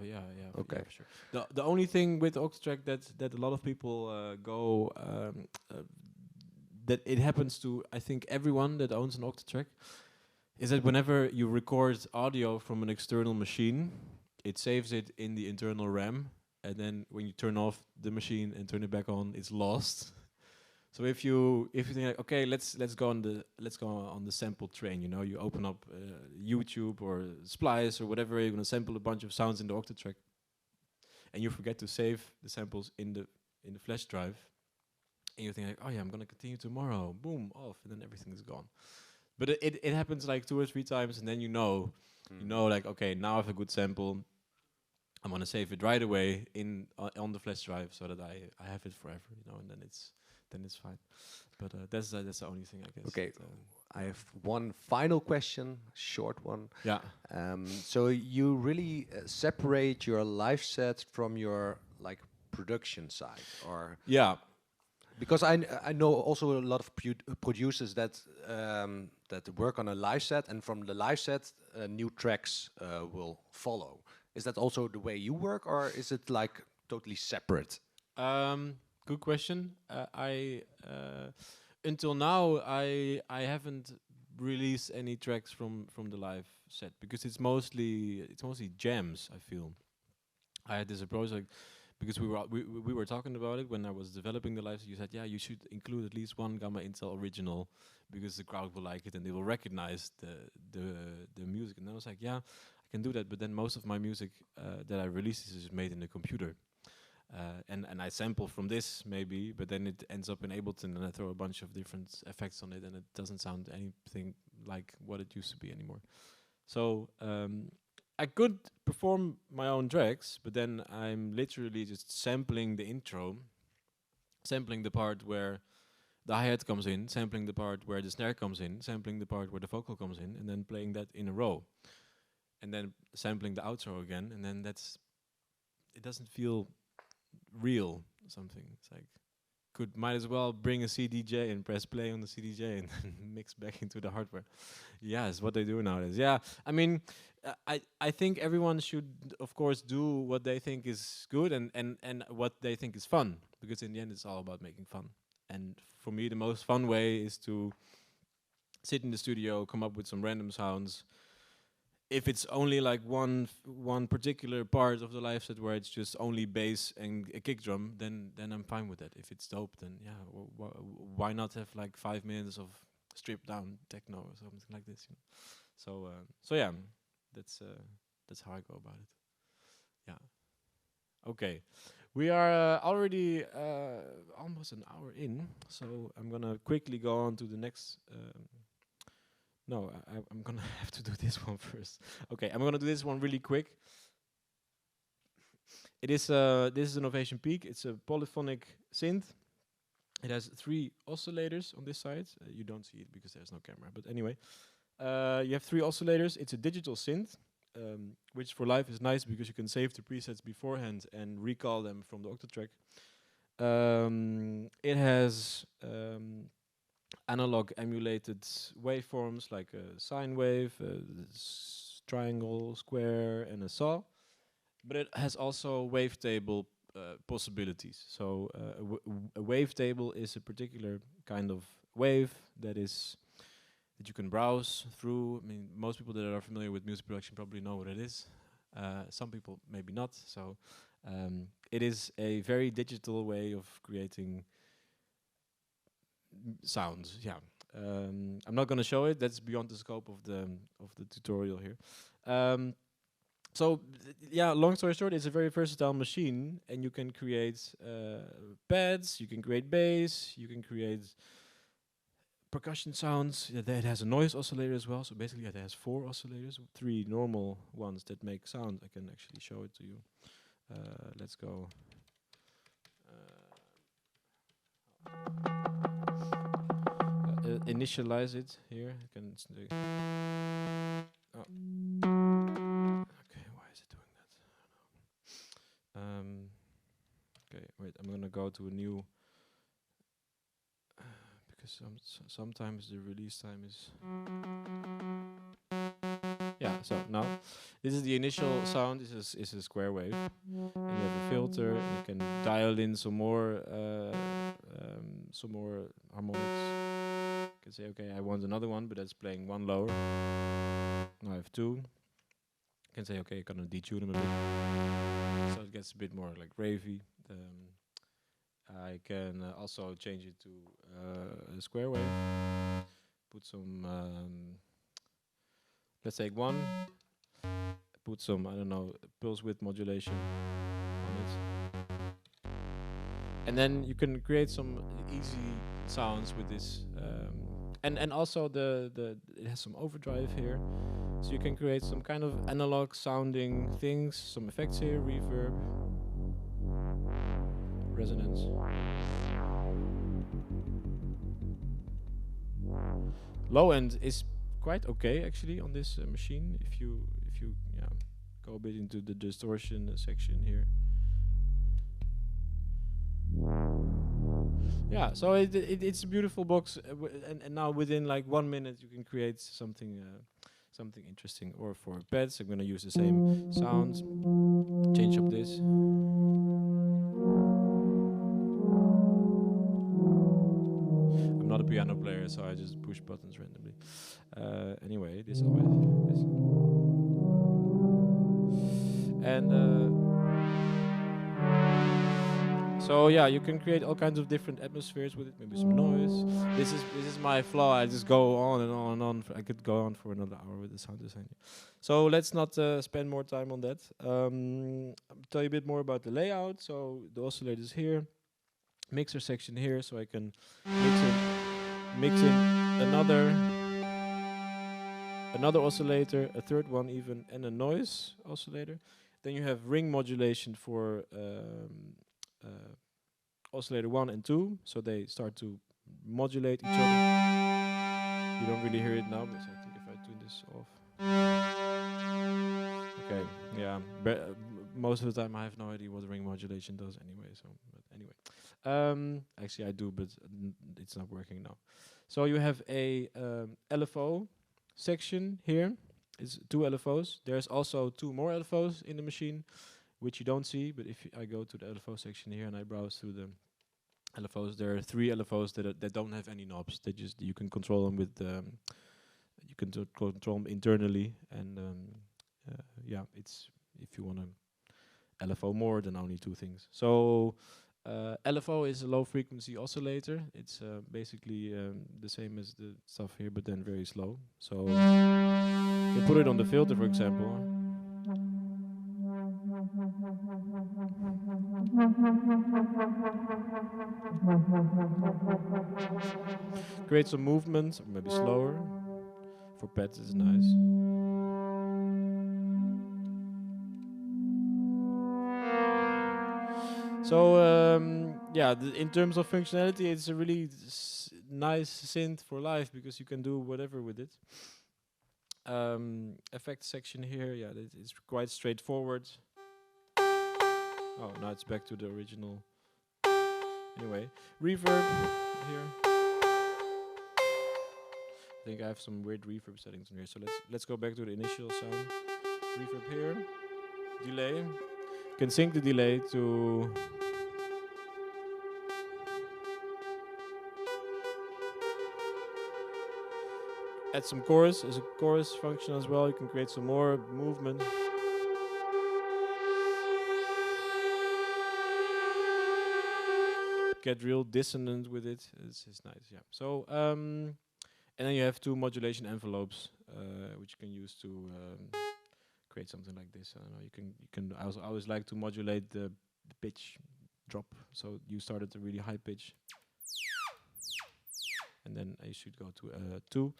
Okay. Yeah, for sure. The only thing with Octatrack that a lot of people go that it happens to, I think, everyone that owns an Octatrack, is that whenever you record audio from an external machine, it saves it in the internal RAM, and then when you turn off the machine and turn it back on, it's lost. So if you think like, okay, let's go on the sample train, you know, you open up YouTube or Splice or whatever, you're gonna sample a bunch of sounds in the Octatrack, and you forget to save the samples in the flash drive, and you think like, oh yeah, I'm gonna continue tomorrow, boom, off, and then everything is gone. But it happens like 2 or 3 times, and then you know like, okay, now I have a good sample, I'm gonna save it right away on the flash drive so that I have it forever, you know, and then it's fine. But that's the only thing, I guess. Okay. I have one final question, short one. Yeah. So you really separate your live set from your like production side, or Yeah. because I know also a lot of producers that work on a live set, and from the live set new tracks will follow. Is that also the way you work, or is it like totally separate? Good question. I until now I haven't released any tracks from the live set because it's mostly jams. I feel I had this approach like because we were talking about it when I was developing the live set. You said, yeah, you should include at least one Gamma Intel original because the crowd will like it and they will recognize the music. And I was like, yeah, I can do that. But then most of my music that I release is made in the computer. And I sample from this maybe, but then it ends up in Ableton and I throw a bunch of different effects on it and it doesn't sound anything like what it used to be anymore. So I could perform my own tracks, but then I'm literally just sampling the intro, sampling the part where the hi-hat comes in, sampling the part where the snare comes in, sampling the part where the vocal comes in, and then playing that in a row. And then sampling the outro again, and then it doesn't feel real or something. It's like might as well bring a CDJ and press play on the CDJ and then mix back into the hardware. Yeah, it's what they do nowadays. Yeah, I mean, I think everyone should, of course, do what they think is good and what they think is fun, because in the end it's all about making fun. And for me, the most fun way is to sit in the studio, come up with some random sounds. If it's only like one particular part of the live set where it's just only bass and a kick drum, then I'm fine with that. If it's dope, then yeah, why not have like 5 minutes of stripped down techno or something like this? You know? So yeah, that's how I go about it. Yeah. Okay, we are already almost an hour in, so I'm gonna quickly go on to the next. No, I'm gonna have to do this one first. Okay, I'm gonna do this one really quick. This is a Novation Peak. It's a polyphonic synth. It has 3 oscillators on this side. You don't see it because there's no camera. But anyway, you have 3 oscillators. It's a digital synth, which for live is nice because you can save the presets beforehand and recall them from the Octatrack. It has analog emulated waveforms like a sine wave, triangle, square, and a saw. But it has also wavetable possibilities. So a wavetable is a particular kind of wave that you can browse through. I mean, most people that are familiar with music production probably know what it is. Some people maybe not. So it is a very digital way of creating sounds. Yeah, I'm not going to show it. That's beyond the scope of the tutorial here. So yeah, long story short, it's a very versatile machine, and you can create pads, you can create bass, you can create percussion sounds. It has a noise oscillator as well. So basically, it has 4 oscillators, 3 normal ones that make sound. I can actually show it to you. Let's go. Initialize it here. I can. Oh. Okay, why is it doing that? I don't know. Okay, wait. I'm gonna go to a new because sometimes the release time is. Yeah. So now, this is the initial sound. This is a square wave, and you have a filter. You can dial in some more harmonics. You can say, okay, I want another one, but that's playing 1 lower. Now I have 2. You can say, okay, I'm gonna detune them a bit, so it gets a bit more like ravey. I can also change it to a square wave. Put some, let's take 1. Put some, I don't know, pulse width modulation on it, and then you can create some easy sounds with this. And also it has some overdrive here, so you can create some kind of analog sounding things, some effects here, reverb, resonance. Low end is quite okay actually on this machine. If you go a bit into the distortion section here. Yeah, so it's a beautiful box, and now within like 1 minute you can create something interesting. Or for pads, I'm gonna use the same sounds. Change up this. I'm not a piano player, so I just push buttons randomly. Anyway, this always this. And So yeah, you can create all kinds of different atmospheres with it. Maybe some noise. This is my flaw. I just go on and on and on. I could go on for another hour with the sound design. So let's not spend more time on that. I'll tell you a bit more about the layout. So the oscillator is here, mixer section here, so I can mix in another oscillator, a third one even, and a noise oscillator. Then you have ring modulation for oscillator 1 and 2, so they start to modulate each other. You don't really hear it now, but I think if I turn this off. Okay, yeah. Most of the time I have no idea what ring modulation does anyway. So, but anyway, actually I do, but it's not working now. So you have a LFO section here. It's 2 LFOs. There's also 2 more LFOs in the machine, which you don't see. But if I go to the LFO section here and I browse through the LFOs, there are 3 LFOs that don't have any knobs. They just, you can control them with you can control them internally, and yeah, it's, if you want to LFO more than only 2 things. So LFO is a low frequency oscillator. It's basically the same as the stuff here, but then very slow. So you put it on the filter, for example. Create some movement, maybe slower. For pets is nice. So yeah, in terms of functionality, it's a really nice synth for live because you can do whatever with it. Effect section here, yeah, it's quite straightforward. Oh, now it's back to the original. Anyway, reverb here. I think I have some weird reverb settings in here, so let's go back to the initial sound. Reverb here. Delay. You can sync the delay to add some chorus as a chorus function as well. You can create some more movement. Get real dissonant with it. It's nice, yeah. So and then you have 2 modulation envelopes, which you can use to create something like this. I don't know. You can. I always like to modulate the pitch drop. So you start at a really high pitch, and then you should go to 2.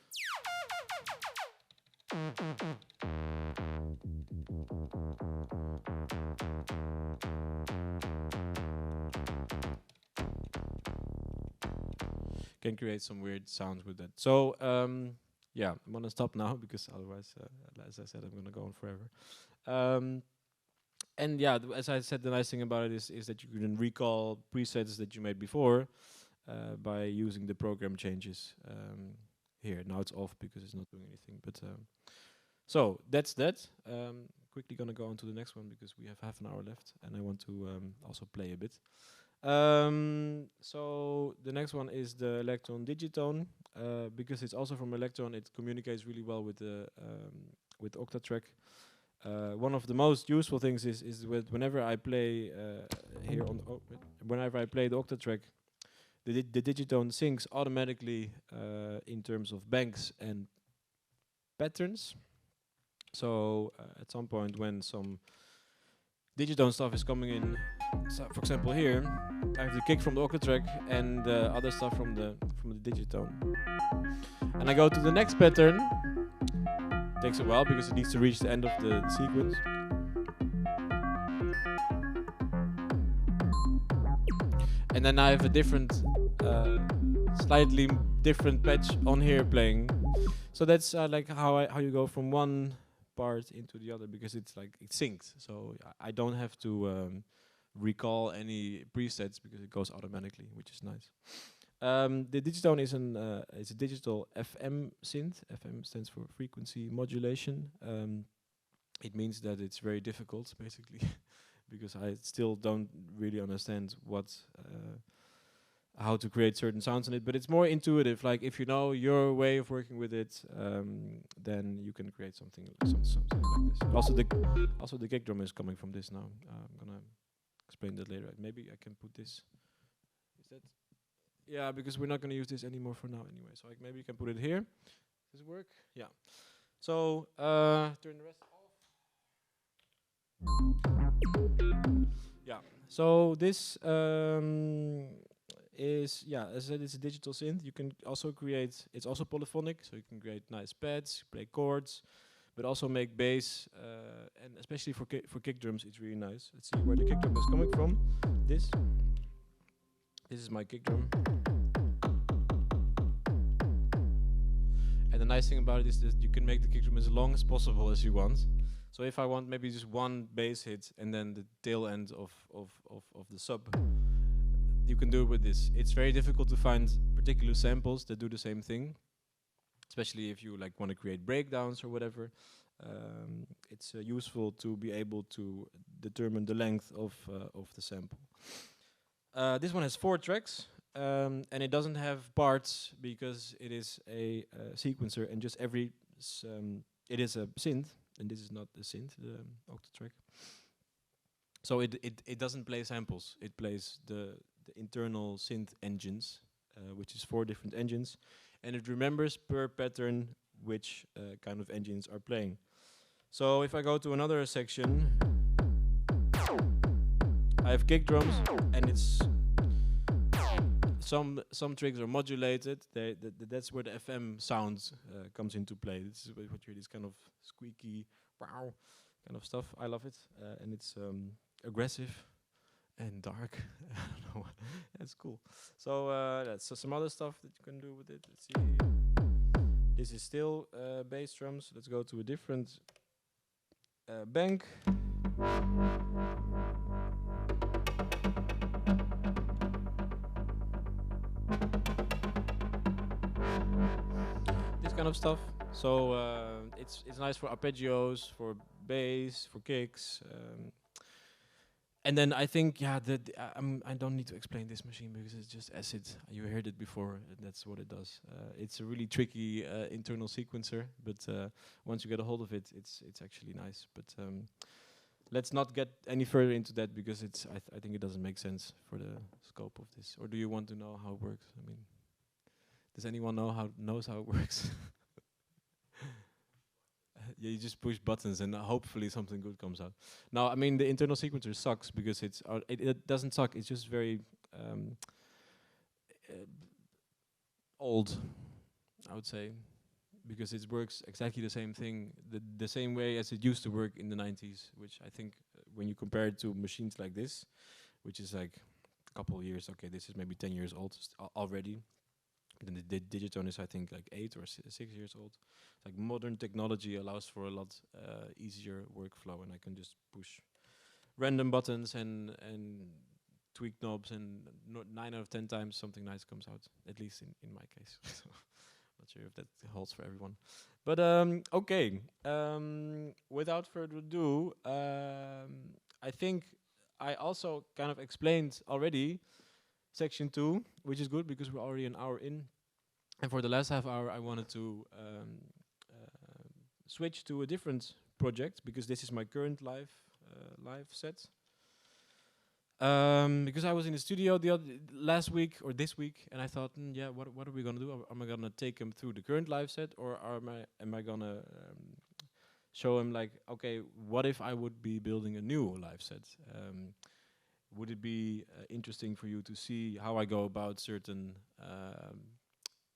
Can create some weird sounds with that. So yeah, I'm gonna stop now because otherwise, as I said, I'm gonna go on forever. And yeah, as I said, the nice thing about it is that you can recall presets that you made before by using the program changes here. Now it's off because it's not doing anything. But so that's that. Quickly gonna go on to the next one because we have half an hour left, and I want to also play a bit. So the next one is the Elektron Digitone. Because it's also from Elektron, it communicates really well with the Octatrack. One of the most useful things is whenever I play here on whenever I play the Octatrack, the Digitone syncs automatically in terms of banks and patterns. So at some point when some Digitone stuff is coming in, so for example here, I have the kick from the Octatrack and the other stuff from the Digitone. And I go to the next pattern. Takes a while because it needs to reach the end of the sequence. And then I have a different, slightly different patch on here playing. So that's like how you go from one part into the other, because it's like it syncs. So I don't have to recall any presets because it goes automatically, which is nice. The Digitone is it's a digital FM synth. FM stands for frequency modulation. It means that it's very difficult, basically, because I still don't really understand how to create certain sounds in it. But it's more intuitive. Like if you know your way of working with it, then you can create something like this. Also the kick drum is coming from this now. I'm gonna explain that later. Maybe I can put this. Is that? Yeah, because we're not going to use this anymore for now anyway. So maybe you can put it here. Does it work? Yeah. So turn the rest off. Yeah. So this is, yeah, as I said, it's a digital synth. You can also create, it's also polyphonic, so you can create nice pads, play chords, but also make bass, and especially for kick drums, it's really nice. Let's see where the kick drum is coming from. This is my kick drum. And the nice thing about it is that you can make the kick drum as long as possible as you want. So if I want maybe just one bass hit and then the tail end of the sub, you can do it with this. It's very difficult to find particular samples that do the same thing, especially if you like want to create breakdowns or whatever. It's useful to be able to determine the length of the sample. This one has 4 tracks, and it doesn't have parts because it is a sequencer, and just every it is a synth, and this is not a synth, the Octatrack. So it doesn't play samples. It plays the internal synth engines, which is 4 different engines, and it remembers per pattern which kind of engines are playing. So if I go to another section, I have kick drums, and it's some trigs are modulated. That's where the FM sound comes into play. This is what you hear, this kind of squeaky, wow, kind of stuff. I love it, and it's aggressive and dark. I don't know. That's cool. So that's some other stuff that you can do with it. Let's see. This is still bass drums. Let's go to a different bank. This kind of stuff. So it's nice for arpeggios, for bass, for kicks. And then I think, yeah, I don't need to explain this machine because it's just acid. You heard it before, and that's what it does. It's a really tricky internal sequencer, but once you get a hold of it, it's actually nice. But let's not get any further into that because it's. I think it doesn't make sense for the scope of this. Or do you want to know how it works? I mean, does anyone knows how it works? Yeah, you just push buttons and hopefully something good comes out. Now, I mean, the internal sequencer sucks because it doesn't suck. It's just very old, I would say, because it works exactly the same thing, the same way as it used to work in the 90s, which I think when you compare it to machines like this, which is like a couple of years, okay, this is maybe 10 years old already. Then the Digitone is, I think, like 8 or 6 years old. Like modern technology allows for a lot easier workflow, and I can just push random buttons and tweak knobs, and 9 out of 10 times something nice comes out. At least in my case. So not sure if that holds for everyone. But okay. Without further ado, I think I also kind of explained already section 2, which is good because we're already an hour in. And for the last half hour, I wanted to switch to a different project because this is my current live set. Because I was in the studio last week or this week, and I thought, yeah, what are we gonna do? Am I gonna take him through the current live set, or am I gonna show him like, okay, what if I would be building a new live set? Would it be interesting for you to see how I go about certain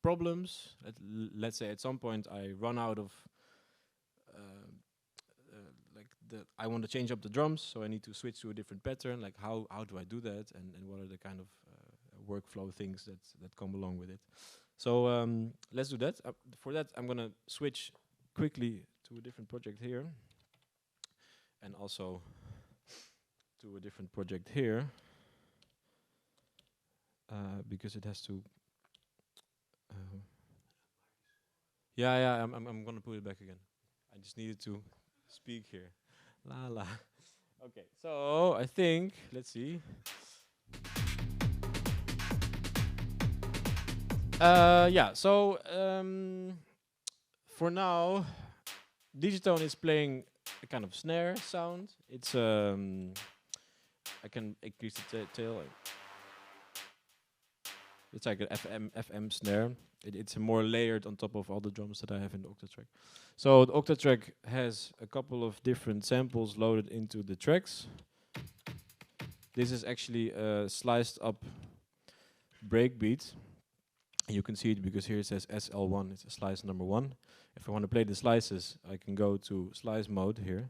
problems? Let's say at some point I run out of I want to change up the drums, so I need to switch to a different pattern. Like how do I do that, and what are the kind of workflow things that come along with it? So let's do that. For that, I'm gonna switch quickly to a different project here, and also to a different project here, because it has to. Yeah, I'm gonna put it back again. I just needed to speak here. La la. Okay, so I think let's see. Yeah. So for now, Digitone is playing a kind of snare sound. It's I can increase the tail. It's like an FM snare. It's more layered on top of all the drums that I have in the Octatrack. So the Octatrack has a couple of different samples loaded into the tracks. This is actually a sliced up breakbeat. You can see it because here it says SL1, it's a slice number 1. If I want to play the slices, I can go to slice mode here.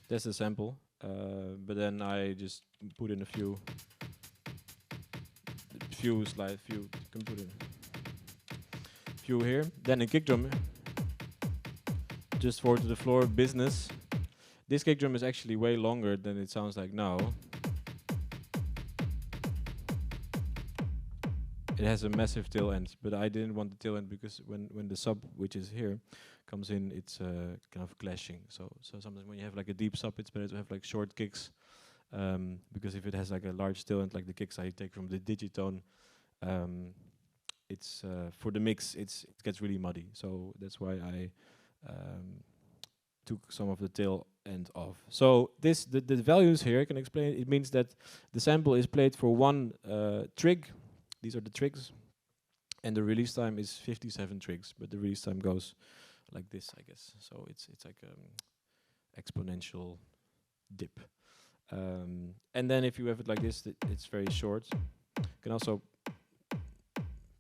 That's the sample, but then I just put in a few slides, you can put in few here. Then a kick drum, just 4 to the floor business. This kick drum is actually way longer than it sounds like now. It has a massive tail end, but I didn't want the tail end because when the sub, which is here, comes in, it's kind of clashing. So sometimes when you have like a deep sub, it's better to have like short kicks, because if it has like a large tail end, like the kicks I take from the Digitone, it's for the mix, it gets really muddy. So that's why I took some of the tail end off. So the values here, I can explain. It means that the sample is played for 1 trig. These are the trigs, and the release time is 57 trigs, but the release time goes like this, I guess. So it's like exponential dip. And then if you have it like this, it's very short. You can also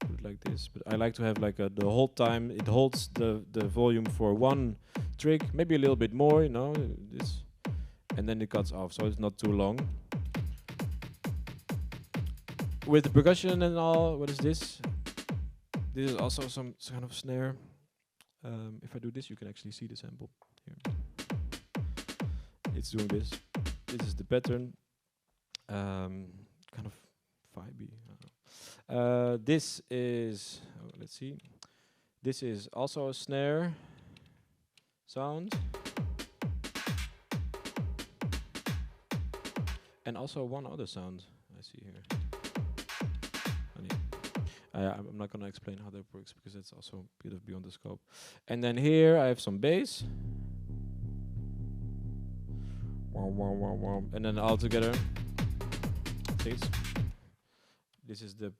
put it like this, but I like to have like the whole time. It holds the volume for 1 trig, maybe a little bit more, you know, this, and then it cuts off, so it's not too long. With the percussion and all, what is this? This is also some kind of snare. If I do this, you can actually see the sample here. It's doing this. This is the pattern. Kind of vibey. This is, let's see. This is also a snare sound. And also one other sound I see here. I'm not going to explain how that works because it's also a bit of beyond the scope. And then here I have some bass. And then all together. This is the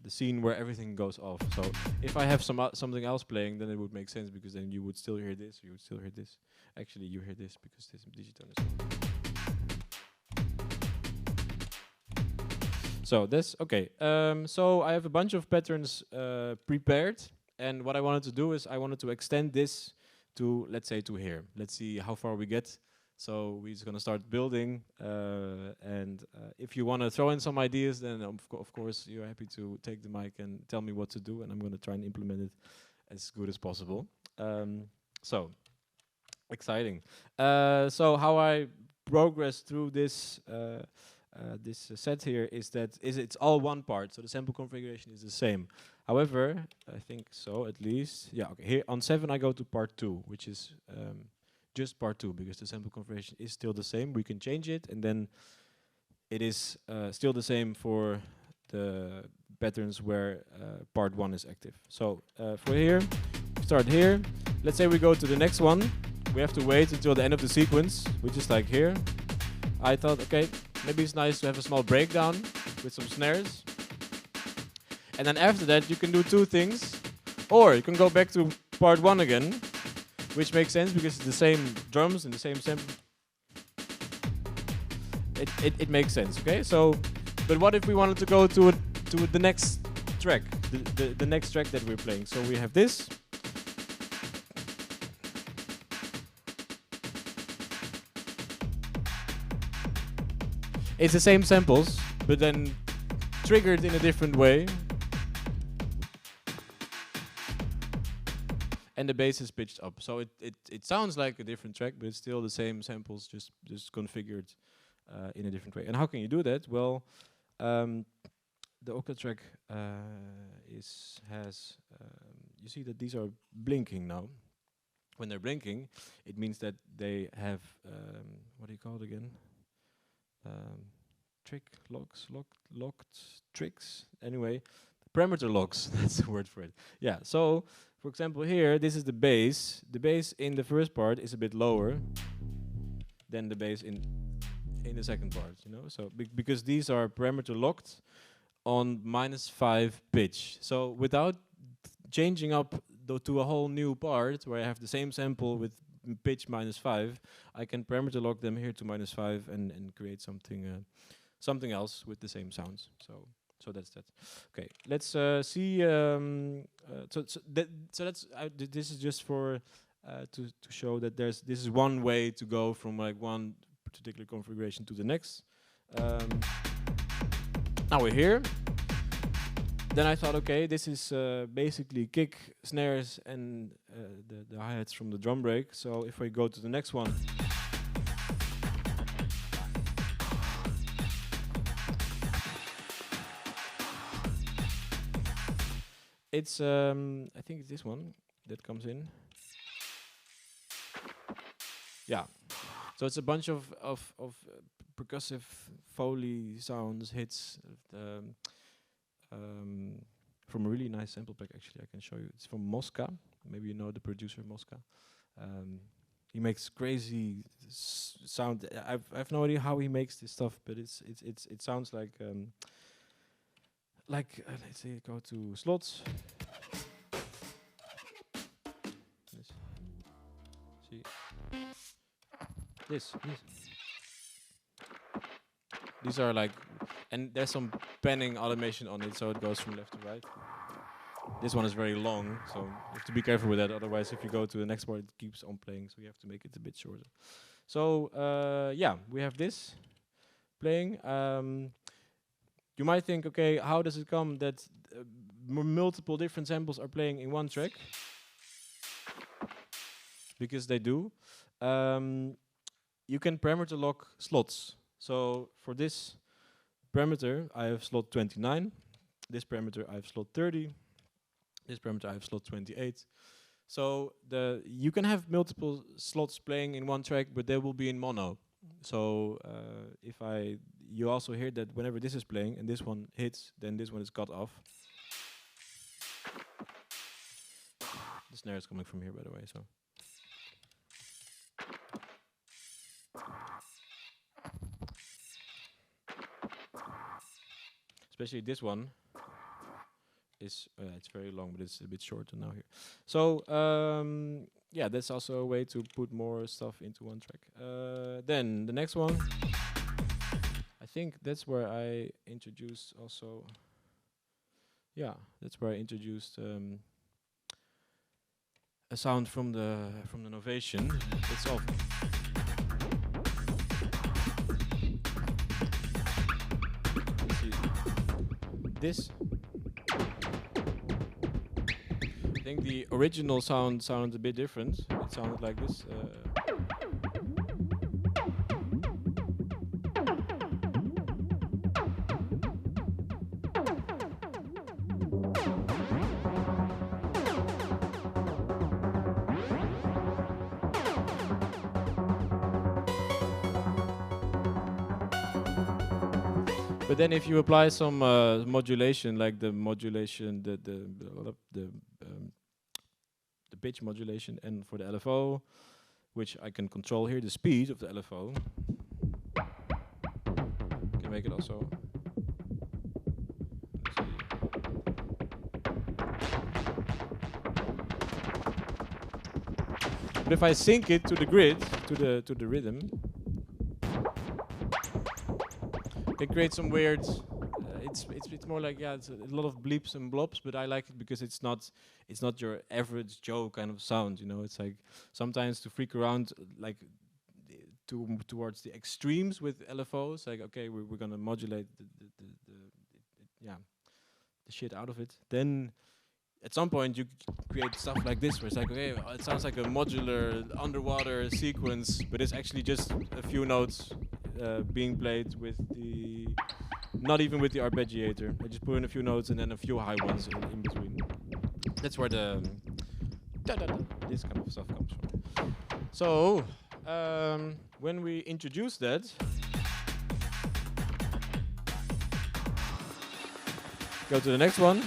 scene where everything goes off. So if I have something else playing, then it would make sense because then you would still hear this, you would still hear this. Actually, you hear this because this Digitone is on. So that's okay. So I have a bunch of patterns prepared, and what I wanted to do is I wanted to extend this to, let's say, to here. Let's see how far we get. So we're just gonna start building, and if you want to throw in some ideas, then of course you're happy to take the mic and tell me what to do, and I'm gonna try and implement it as good as possible. So exciting. So how I progress through this. This set here is that it's all one part, so the sample configuration is the same. However, I think so at least. Yeah, okay. Here on 7 I go to part 2, which is just part 2 because the sample configuration is still the same. We can change it, and then it is still the same for the patterns where part 1 is active. So for here, start here. Let's say we go to the next one. We have to wait until the end of the sequence, which is like here. I thought, okay, maybe it's nice to have a small breakdown with some snares. And then after that, you can do 2 things. Or you can go back to part 1 again, which makes sense because it's the same drums and the same sample. It makes sense, okay? So, but what if we wanted to go to the next track, the next track that we're playing? So we have this. It's the same samples, but then triggered in a different way. And the bass is pitched up. So it sounds like a different track, but it's still the same samples, just configured in a different way. And how can you do that? Well, the Octatrack has you see that these are blinking now. When they're blinking, it means that they have what do you call it again? Locked tricks. Anyway, parameter locks. That's the word for it. Yeah. So, for example, here this is the bass. The bass in the first part is a bit lower than the bass in the second part. You know, so because these are parameter locked on -5 pitch. So without changing up to a whole new part where I have the same sample with pitch -5, I can parameter lock them here to -5 and create something else with the same sounds. So that's that. Okay, let's see. So that's this is just for to show that this is one way to go from like one particular configuration to the next. Now we're here. Then I thought, okay, this is basically kick, snares, and the hi-hats from the drum break. So if we go to the next one, it's I think it's this one that comes in. Yeah, so it's a bunch of percussive Foley sounds, hits. From a really nice sample pack, actually, I can show you. It's from Mosca. Maybe you know the producer Mosca. He makes crazy sound. I've no idea how he makes this stuff, but it sounds like let's say go to slots. Let's see this. These are like, and there's some panning automation on it, so it goes from left to right. This one is very long, so you have to be careful with that. Otherwise, if you go to the next part, it keeps on playing, so you have to make it a bit shorter. So yeah, we have this playing. You might think, okay, how does it come that multiple different samples are playing in one track? Because they do. You can parameter lock slots. So for this parameter, I have slot 29. This parameter, I have slot 30. This parameter, I have slot 28. So you can have multiple slots playing in one track, but they will be in mono. So you also hear that whenever this is playing and this one hits, then this one is cut off. The snare is coming from here, by the way. So. Especially this one is it's very long, but it's a bit shorter now here. So yeah, that's also a way to put more stuff into one track. Then the next one, I think that's where I introduced also. Yeah, that's where I introduced a sound from the Novation itself. This. I think the original sound sounded a bit different. It sounded like this. But then, if you apply some modulation, like the modulation, the pitch modulation, and for the LFO, which I can control here, the speed of the LFO, I can make it also. But if I sync it to the grid, to the rhythm, it creates some weird. It's more like, yeah, it's a lot of bleeps and blobs, but I like it because it's not your average Joe kind of sound. You know, it's like sometimes to freak around like towards the extremes with LFOs. Like, okay, we're gonna modulate the shit out of it. Then at some point you create stuff like this, where it's like, okay, it sounds like a modular underwater sequence, but it's actually just a few notes being played with the, not even with the arpeggiator. I just put in a few notes and then a few high ones in between. That's where the this kind of stuff comes from. So when we introduce that, go to the next one.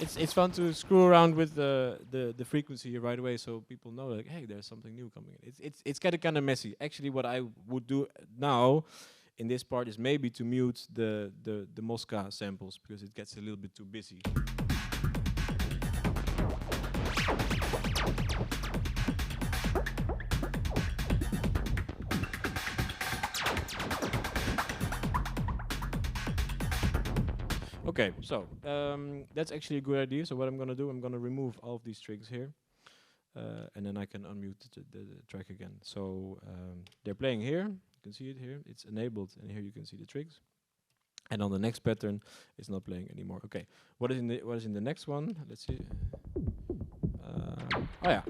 it's fun to screw around with the frequency here right away, so people know like, hey, there's something new coming in. It's kind of messy. Actually, what I would do now in this part is maybe to mute the Mosca samples because it gets a little bit too busy. Okay, so that's actually a good idea. So what I'm gonna do, I'm gonna remove all of these strings here, and then I can unmute the track again. So they're playing here. You can see it here. It's enabled, and here you can see the trigs. And on the next pattern, it's not playing anymore. Okay, what is in the next one? Let's see. Oh yeah.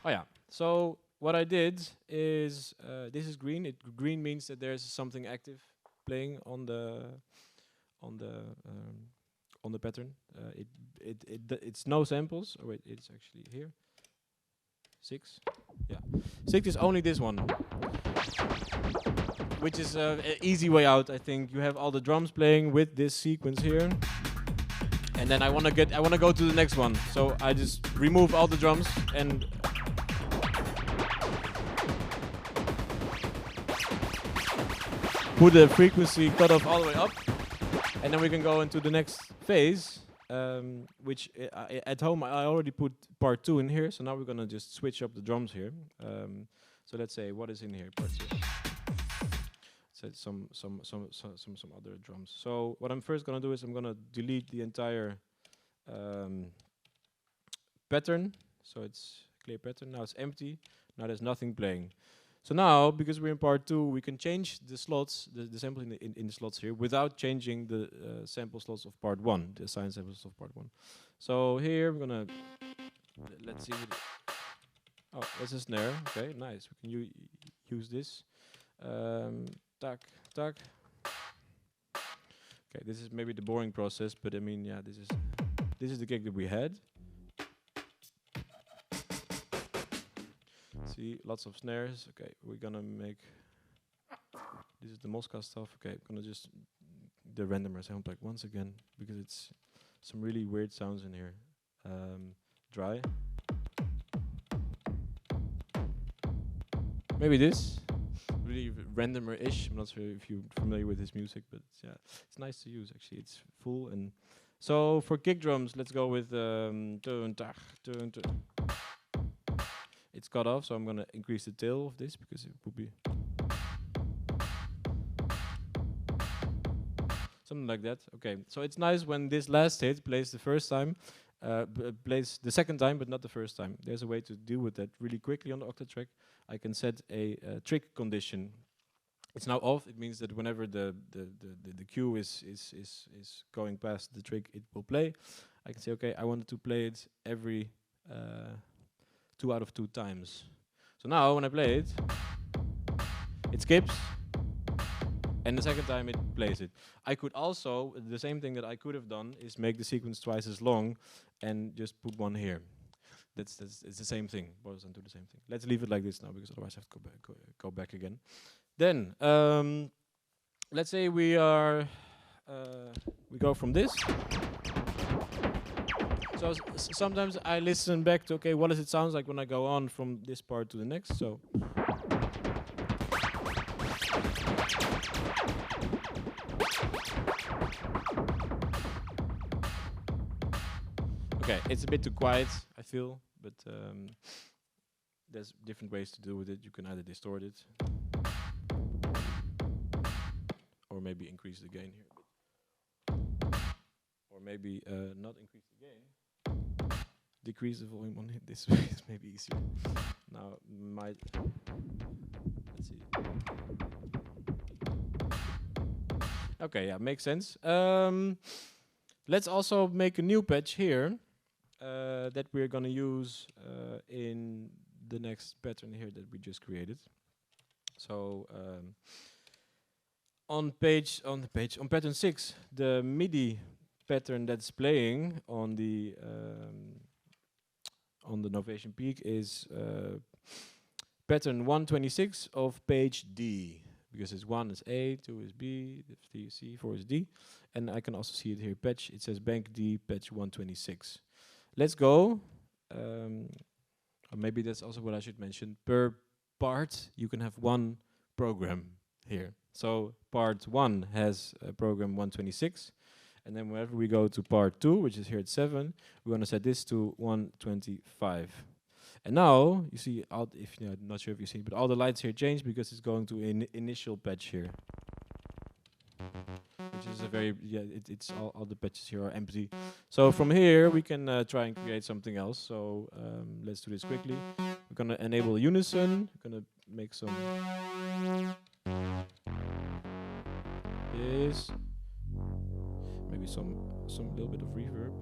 Oh yeah. So what I did is this is green. Green means that there's something active playing on the pattern. It's no samples. Oh wait, it's actually here. 6. Yeah, 6 is only this one, which is an easy way out. I think you have all the drums playing with this sequence here, and then I wanna go to the next one. So I just remove all the drums and put the frequency cutoff all the way up, and then we can go into the next phase. Which at home I already put part 2 in here, so now we're gonna just switch up the drums here. So let's say what is in here, part 2. So some other drums. So what I'm first gonna do is I'm gonna delete the entire pattern. So it's clear pattern. Now it's empty. Now there's nothing playing. So now, because we're in part 2, we can change the slots, the sample in the slots here, without changing the sample slots of part 1, the assigned samples of part 1. So here we're gonna let's see. Oh, that's a snare. Okay, nice. We can use this. Tack, tack. Okay, this is maybe the boring process, but I mean, yeah, this is the gig that we had. See, lots of snares. Okay, we're gonna make. This is the Mosca stuff. Okay, I'm gonna just the randomer sound like once again because it's some really weird sounds in here. Dry. Maybe this. Really randomer-ish. I'm not sure if you're familiar with his music, but yeah, it's nice to use actually. It's full and so for kick drums, let's go with dun, tach, dun, dun. It's cut off, so I'm gonna increase the tail of this because it would be something like that. Okay, so it's nice when this last hit plays the first time, plays the second time, but not the first time. There's a way to deal with that really quickly on the Octatrack. I can set a trick condition. It's now off. It means that whenever the cue is going past the trick, it will play. I can say, okay, I wanted to play it every 2 out of 2 times. So now when I play it, it skips, and the second time it plays it. I could also, the same thing that I could have done is make the sequence twice as long and just put one here. It's the same thing, boils down to the same thing. Let's leave it like this now, because otherwise I have to go back again. Then, let's say we go from this. So sometimes I listen back to, okay, what does it sound like when I go on from this part to the next? So. Okay, it's a bit too quiet, I feel, but there's different ways to deal with it. You can either distort it, or maybe increase the gain here, or maybe not increase the gain, decrease the volume on it. This way is maybe easier. Now, let's see. Okay, yeah, makes sense. Let's also make a new patch here. That we're gonna use in the next pattern here that we just created. So on pattern 6, the Midi pattern that's playing on the Novation Peak is pattern 126 of page D, because it's 1 is A, 2 is B, 3 is C, 4 is D, and I can also see it here, patch, it says bank D, patch 126. Let's go. Or maybe that's also what I should mention. Per part, you can have one program here. So part 1 has program 126, and then whenever we go to part 2, which is here at 7, we're going to set this to 125. And now, you see, if you're not sure if you see, but all the lights here change because it's going to an initial patch here. Which is a very, it's all the patches here are empty. So from here, we can try and create something else. So let's do this quickly. We're going to enable unison. We're going to make some this. Maybe some little bit of reverb.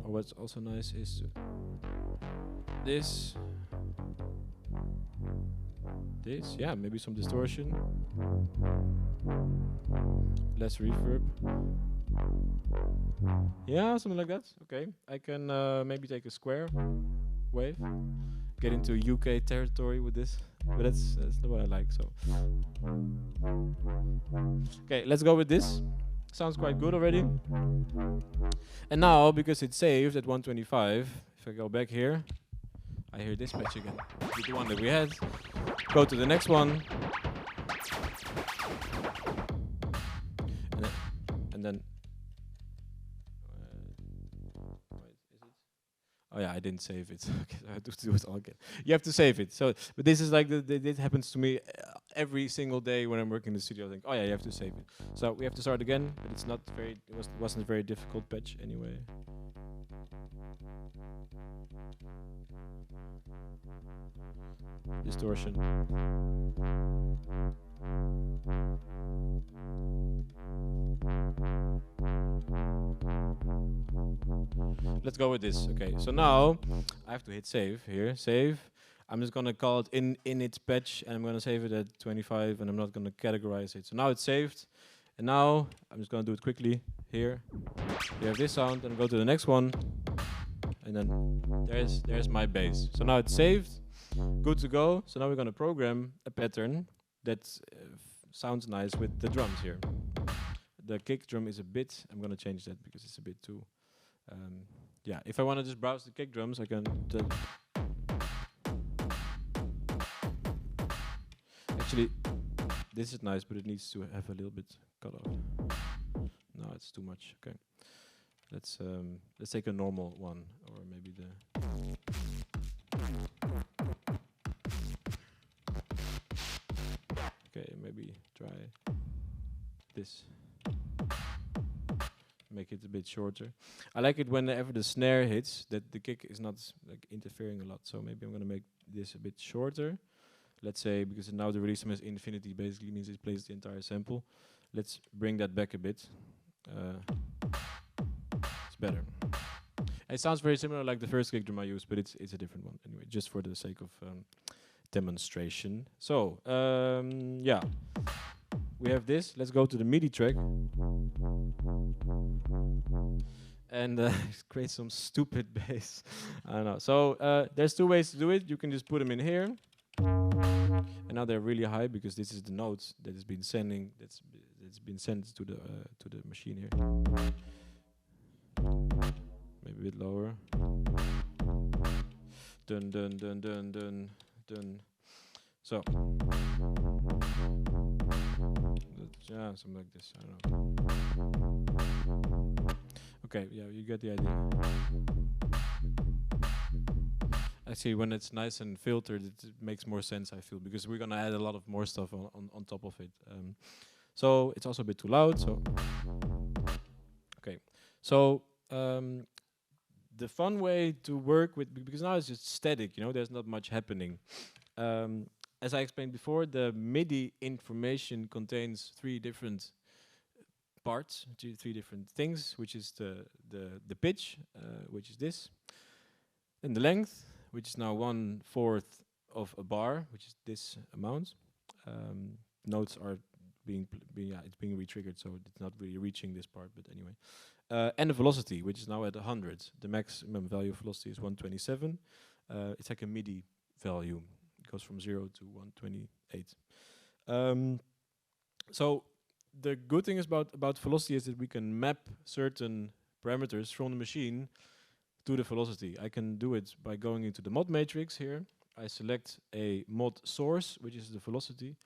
Or what's also nice is this, yeah, maybe some distortion, less reverb, yeah, something like that. Okay, I can maybe take a square wave, get into UK territory with this, but that's not what I like. So, okay, let's go with this. Sounds quite good already. And now, because it's saved at 125, if I go back here, I hear this patch again, the one that we had. Go to the next one. And then wait, is it? Oh yeah, I didn't save it. Okay, I have to do it all again. You have to save it. So, but this is like this happens to me every single day when I'm working in the studio. I think, oh yeah, you have to save it. So we have to start again, but it's not very. Wasn't a very difficult patch anyway. Distortion. Let's go with this. Okay, so now I have to hit save here. Save. I'm just gonna call it in its patch, and I'm gonna save it at 25, and I'm not gonna categorize it. So now it's saved, and now I'm just gonna do it quickly here. You have this sound, and go to the next one, and then there's my bass. So now it's saved, good to go. So now we're gonna program a pattern that sounds nice with the drums here. The kick drum is a bit. I'm gonna change that because it's a bit too. Yeah, if I wanna just browse the kick drums, I can. Actually, this is nice, but it needs to have a little bit cut off. No, it's too much. Okay, let's take a normal one, or maybe the. Okay, maybe try this. Make it a bit shorter. I like it whenever the snare hits that the kick is not like interfering a lot. So maybe I'm gonna make this a bit shorter. Let's say, because now the release time is infinity, basically means it plays the entire sample. Let's bring that back a bit. It's better. It sounds very similar like the first kick drum I used, but it's a different one anyway, just for the sake of demonstration. So, yeah. We have this. Let's go to the Midi track. And create some stupid bass. I don't know. So, there's two ways to do it. You can just put them in here. And now they're really high because this is the notes that has been sending. That's been sent to the machine here. Maybe a bit lower. Dun dun dun dun dun dun. So. Yeah, something like this. I don't know. Okay, yeah, you get the idea. Actually, when it's nice and filtered, it makes more sense, I feel, because we're gonna add a lot of more stuff on top of it. So it's also a bit too loud. So okay, so the fun way to work with, because now it's just static, you know, there's not much happening. As I explained before, the MIDI information contains three different parts, three different things, which is the pitch, which is this, and the length, which is now 1/4 of a bar, which is this amount. Notes are being retriggered, so it's not really reaching this part, but anyway. And the velocity, which is now at 100. The maximum value of velocity is 127. It's like a MIDI value. It goes from 0 to 128. So the good thing is about velocity is that we can map certain parameters from the machine to the velocity. I can do it by going into the mod matrix here. I select a mod source, which is the velocity.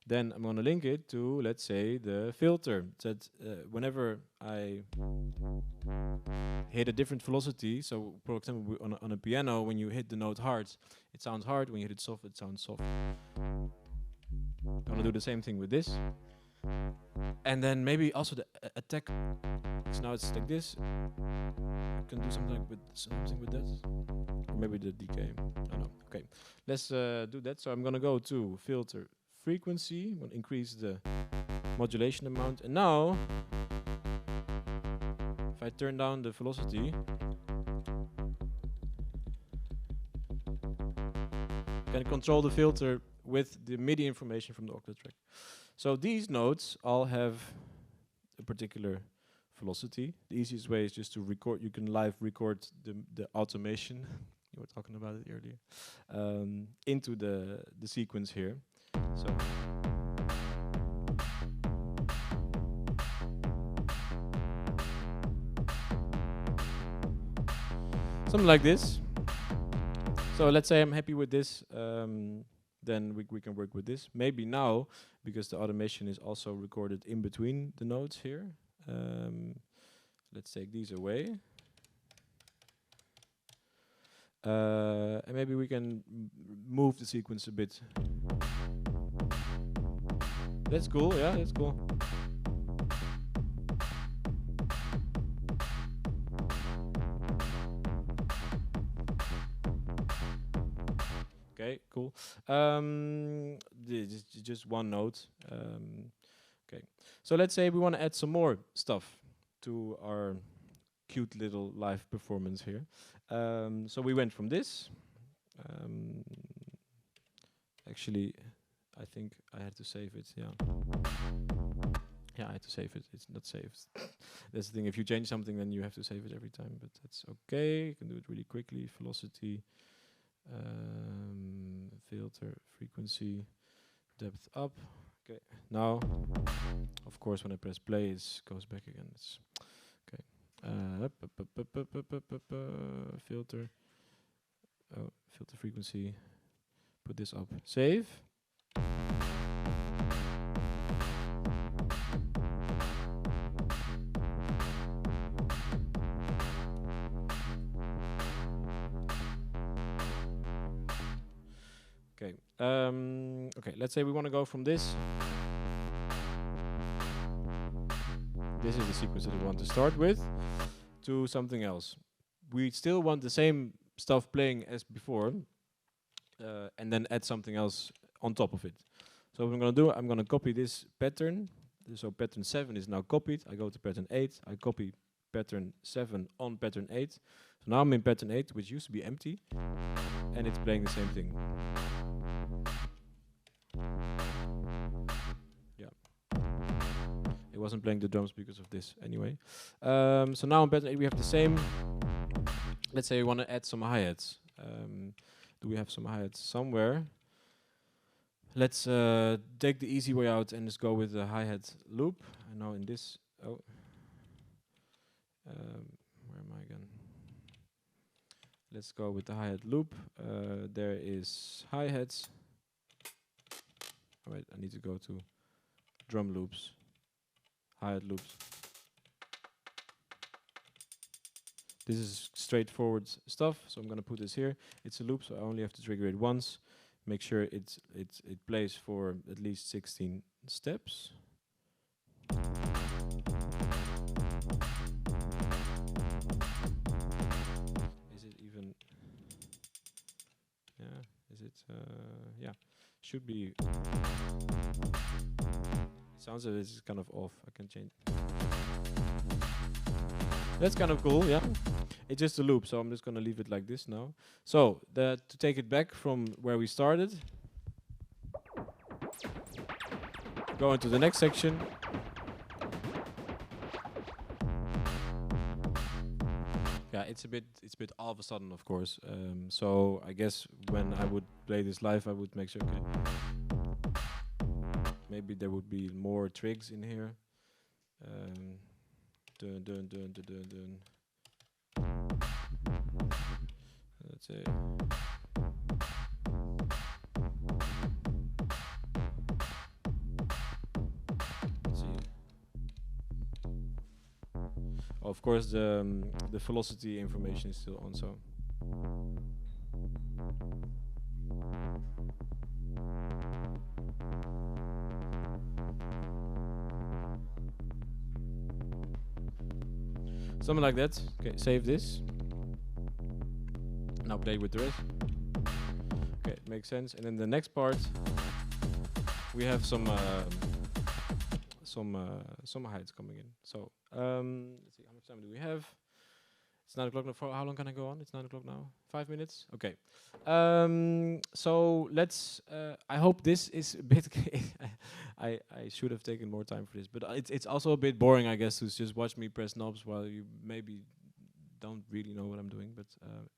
Then I'm going to link it to, let's say, the filter. That whenever I hit a different velocity, so for example on a piano, when you hit the note hard, it sounds hard. When you hit it soft, it sounds soft. I'm going to do the same thing with this. And then maybe also the attack. So now it's like this. I can do something with that. Or maybe the decay. I don't know. Okay, let's do that. So I'm going to go to filter. Frequency, I'm going to increase the modulation amount, and now if I turn down the velocity, I can control the filter with the MIDI information from the Octatrack. So these notes all have a particular velocity. The easiest way is just to record. You can live record the automation. You were talking about it earlier, into the sequence here. So something like this. So let's say I'm happy with this, then we can work with this. Maybe now, because the automation is also recorded in between the notes here, let's take these away. And maybe we can move the sequence a bit. That's cool, yeah, that's cool. Okay, cool. Just one note. Okay, so let's say we want to add some more stuff to our cute little live performance here. So we went from this. Actually, I think I had to save it, yeah. Yeah, I had to save it. It's not saved. That's the thing. If you change something, then you have to save it every time, but that's okay. You can do it really quickly. Velocity, filter, frequency, depth up. Okay. Now, of course, when I press play, it goes back again. It's okay. Filter. Oh, filter frequency. Put this up. Save. Okay. Okay. Let's say we want to go from this. This is the sequence that we want to start with, to something else. We still want the same stuff playing as before, and then add something else on top of it. So what I'm going to do, I'm going to copy this pattern. So pattern 7 is now copied. I go to pattern 8. I copy pattern 7 on pattern 8. So now I'm in pattern 8, which used to be empty, and it's playing the same thing. Yeah. It wasn't playing the drums because of this anyway. So now in pattern 8 we have the same. Let's say we want to add some hi-hats. Do we have some hi-hats somewhere? Let's take the easy way out and just go with the hi-hat loop. I know in this, where am I again? Let's go with the hi-hat loop. There is hi-hats. Wait, I need to go to drum loops, hi-hat loops. This is straightforward stuff, so I'm going to put this here. It's a loop, so I only have to trigger it once. Make sure it plays for at least 16 steps. Is it even? Yeah. Is it? Yeah. Should be. It sounds like it's kind of off. I can change. That's kind of cool, yeah. It's just a loop, so I'm just going to leave it like this now. So, to take it back from where we started, go into the next section. Yeah, it's a bit all of a sudden, of course. So I guess when I would play this live, I would make sure. Okay, maybe there would be more trigs in here. Dun dun dun dun dun dun. Let's say. Let's see. Of course, the velocity information is still on, so. Something like that. Okay, save this. Now play with the rest. Okay, makes sense. And then the next part, we have some heights coming in. So let's see, how much time do we have? It's 9 o'clock now. For how long can I go on? It's 9 o'clock now. 5 minutes. Okay. So let's. I hope this is a bit. I should have taken more time for this, but it's also a bit boring, I guess, to just watch me press knobs while you maybe don't really know what I'm doing. But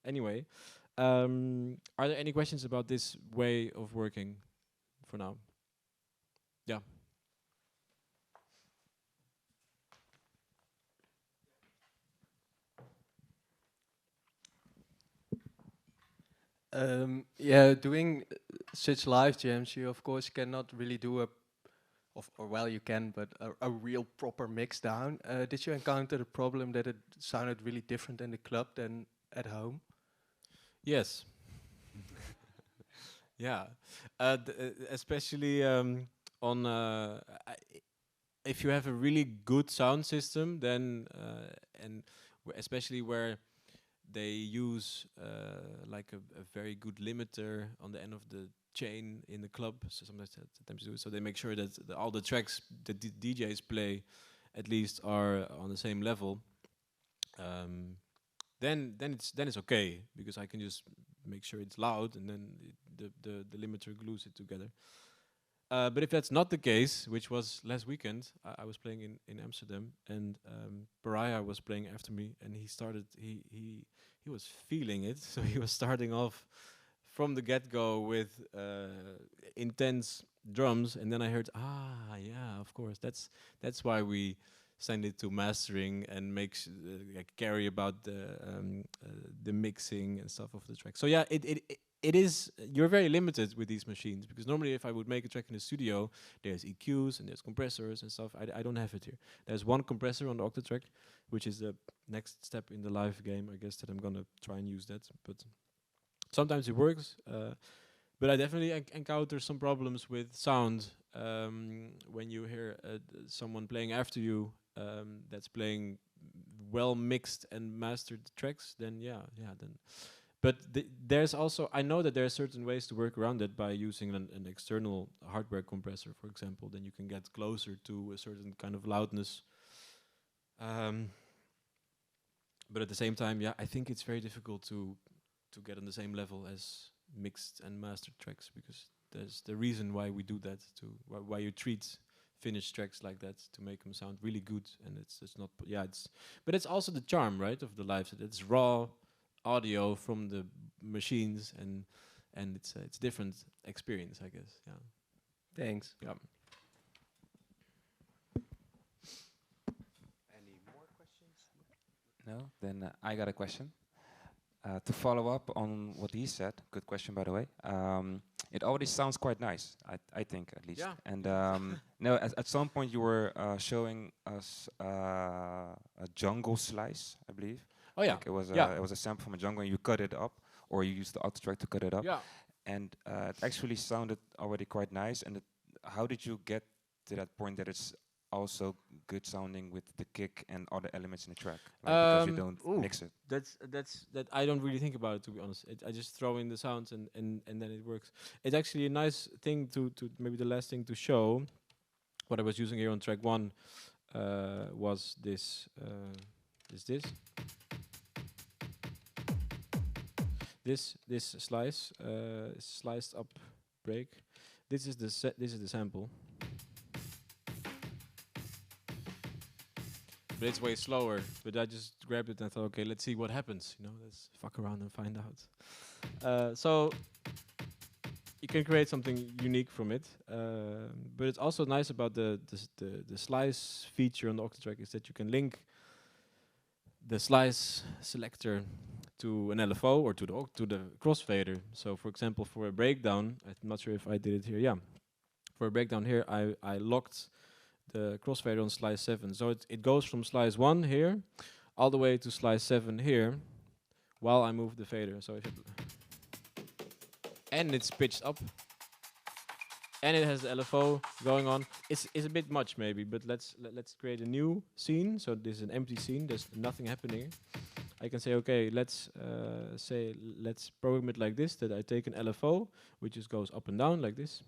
anyway, are there any questions about this way of working for now? Yeah. Yeah, doing such live jams, you of course cannot really do or well you can, but a real proper mix down. Did you encounter the problem that it sounded really different in the club than at home? Yes. Yeah. Especially on if you have a really good sound system, then and especially where they use like a very good limiter on the end of the chain in the club. So sometimes do it. So they make sure that all the tracks that DJs play at least are on the same level. Then it's okay, because I can just make sure it's loud, and then the limiter glues it together. But if that's not the case, which was last weekend, I was playing in Amsterdam, and Pariah was playing after me, and he was feeling it. So he was starting off from the get-go with intense drums, and then I heard, yeah, of course, that's why we send it to mastering and makes like carry about the mixing and stuff of the track. So yeah, it is, you're very limited with these machines, because normally if I would make a track in the studio, there's EQs and there's compressors and stuff. I don't have it here. There's one compressor on the Octatrack, which is the next step in the live game, I guess, that I'm gonna try and use that. But sometimes it works. But I definitely encounter some problems with sound when you hear someone playing after you that's playing well mixed and mastered tracks. Then then. But there's also, I know that there are certain ways to work around it by using an external hardware compressor, for example. Then you can get closer to a certain kind of loudness. But at the same time, yeah, I think it's very difficult to get on the same level as mixed and mastered tracks, because there's the reason why we do that, to why you treat finished tracks like that, to make them sound really good. And it's not, but it's also the charm, right, of the live set. It's raw audio from the machines, and it's a different experience, I guess. Yeah. Thanks. Yeah. Any more questions? No? Then I got a question. To follow up on what he said, good question by the way. It already sounds quite nice, I think, at least. Yeah. And no, at some point you were showing us a jungle slice, I believe. Oh yeah. Like it was Yeah. it was a sample from a jungle, and you cut it up, or you used the Octatrack to cut it up. Yeah. And it actually sounded already quite nice. And how did you get to that point that it's also good sounding with the kick and other elements in the track? Like because you don't mix it. That I don't really think about it, to be honest. I just throw in the sounds and then it works. It's actually a nice thing to maybe the last thing to show. What I was using here on track 1 was this. This slice, sliced up break. This is the sample. But it's way slower. But I just grabbed it and thought, okay, let's see what happens. You know, let's fuck around and find out. So you can create something unique from it. But it's also nice about the slice feature on the Octatrack is that you can link the slice selector to an LFO or to the crossfader. So, for example, for a breakdown, I'm not sure if I did it here. Yeah, for a breakdown here, I locked the crossfader on slice 7. So it goes from slice 1 here all the way to slice 7 here while I move the fader. So if and it's pitched up and it has the LFO going on. It's a bit much maybe, but let's create a new scene. So this is an empty scene. There's nothing happening. I can say, okay, let's program it like this, that I take an LFO, which just goes up and down like this.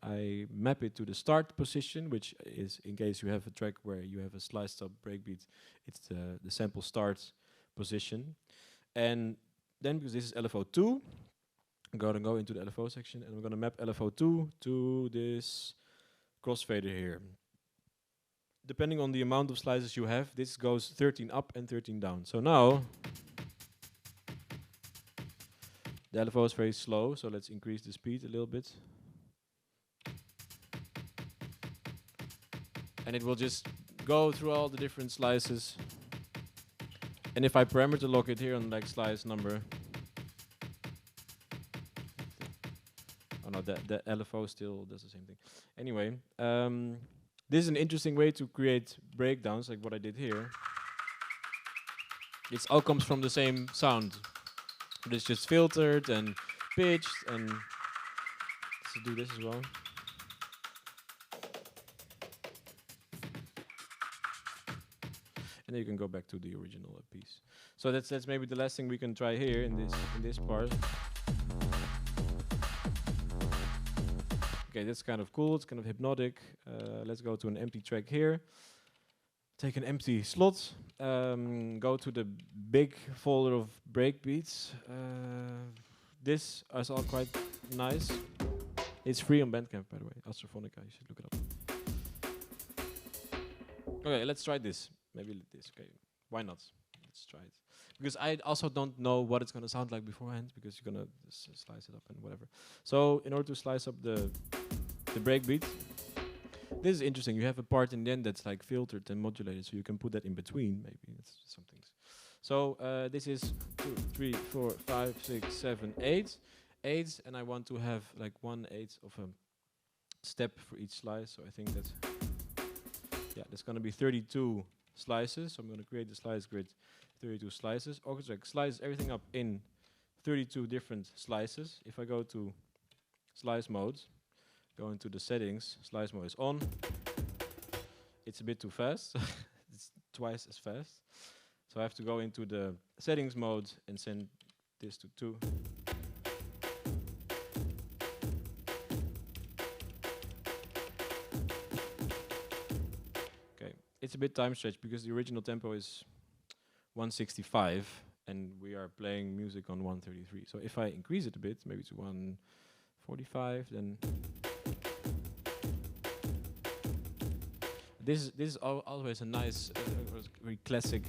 I map it to the start position, which is, in case you have a track where you have a slice stop breakbeat, it's the sample start position. And then, because this is LFO2, I'm going to go into the LFO section, and I'm going to map LFO2 to this crossfader here. Depending on the amount of slices you have, this goes 13 up and 13 down. So now, the LFO is very slow, so let's increase the speed a little bit. And it will just go through all the different slices. And if I parameter lock it here on like slice number, oh no, the LFO still does the same thing. Anyway, this is an interesting way to create breakdowns, like what I did here. It all comes from the same sound, but it's just filtered and pitched. And let's do this as well. And then you can go back to the original piece. So that's maybe the last thing we can try here in this part. Okay, that's kind of cool. It's kind of hypnotic. Let's go to an empty track here. Take an empty slot. Go to the big folder of breakbeats. This is all quite nice. It's free on Bandcamp, by the way. Astrophonica, you should look it up. Okay, let's try this. Maybe this. Okay, why not? Let's try it. Because I also don't know what it's going to sound like beforehand, because you're going to slice it up and whatever. So in order to slice up the breakbeat, this is interesting. You have a part in the end that's like filtered and modulated, so you can put that in between. Maybe it's some things. So this is 2, 3, 4, 5, 6, 7, 8. 8, and I want to have like 1/8 of a step for each slice. So I think that's there's going to be 32 slices. So I'm going to create the slice grid, 32 slices. Octatrack slices everything up in 32 different slices. If I go to slice mode, go into the settings, slice mode is on. It's a bit too fast. It's twice as fast. So I have to go into the settings mode and send this to 2. Okay, it's a bit time stretched because the original tempo is 165 and we are playing music on 133. So if I increase it a bit, maybe to 145, then this is always a nice, very classic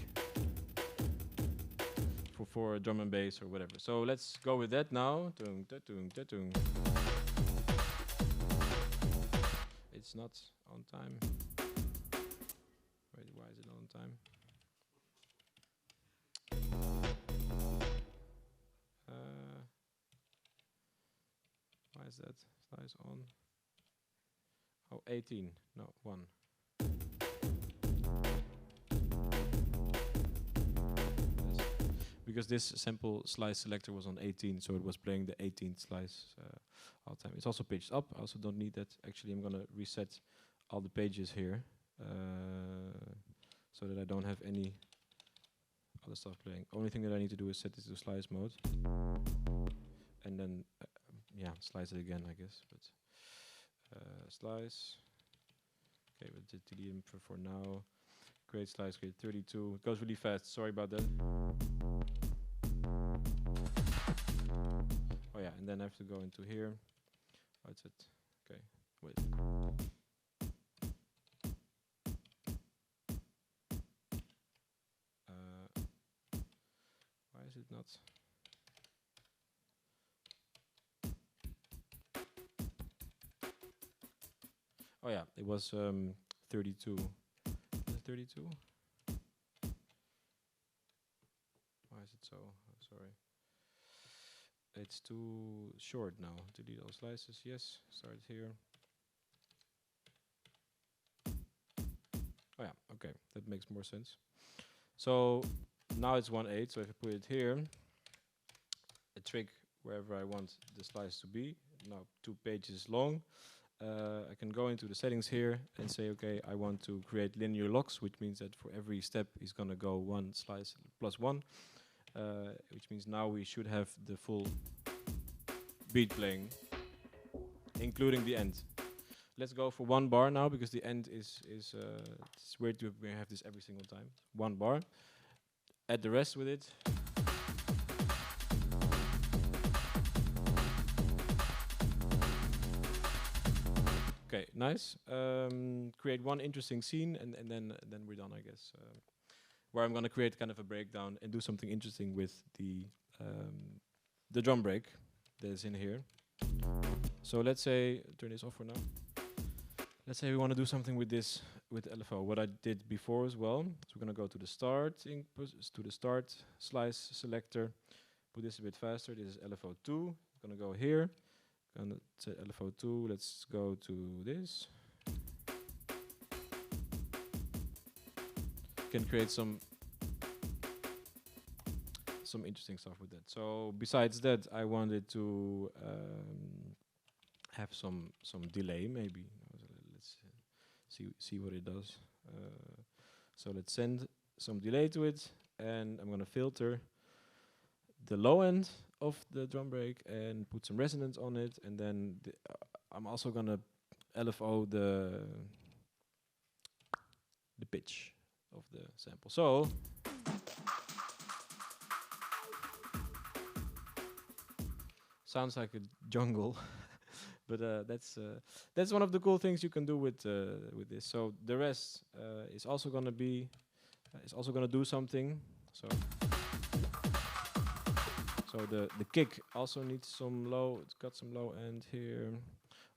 for drum and bass or whatever. So let's go with that now. It's not on time. Wait, why is it not on time? Why is that? Slice on. Oh, 18. No, 1. Because this sample slice selector was on 18, so it was playing the 18th slice all the time. It's also pitched up. I also don't need that. Actually, I'm going to reset all the pages here so that I don't have any other stuff playing. Only thing that I need to do is set this to slice mode. And then, slice it again, I guess. But slice. Okay, we'll just delete them for now. Create slice grid 32. It goes really fast. Sorry about that. Oh yeah, and then I have to go into here. What's it? Okay, wait. Why is it not? Oh yeah, it was 32. Is it 32? Why is it so? Sorry. It's too short now. Delete all slices. Yes. Start here. Oh yeah. Okay, that makes more sense. So now it's 1/8. So if I put it here, a trig wherever I want the slice to be. Now 2 pages long. I can go into the settings here and say, okay, I want to create linear locks, which means that for every step is going to go 1 slice plus 1, which means now we should have the full beat playing, including the end. Let's go for 1 bar now, because the end is it's weird to have this every single time. 1 bar. Add the rest with it. Okay, nice. Create 1 interesting scene, and then we're done, I guess. Where I'm gonna create kind of a breakdown and do something interesting with the drum break that is in here. So let's say, turn this off for now. Let's say we want to do something with this, with LFO. What I did before as well. So we're gonna go to the start slice selector. Put this a bit faster. This is LFO2. Gonna go here. Gonna say LFO2. Let's go to this. Can create some interesting stuff with that. So besides that, I wanted to have some delay maybe. Let's see what it does. So let's send some delay to it, and I'm gonna filter the low end of the drum break and put some resonance on it, and then I'm also gonna LFO the pitch of the sample. So sounds like a jungle, but that's one of the cool things you can do with this. So the rest is also gonna do something. So the kick also needs some low. It's got some low end here.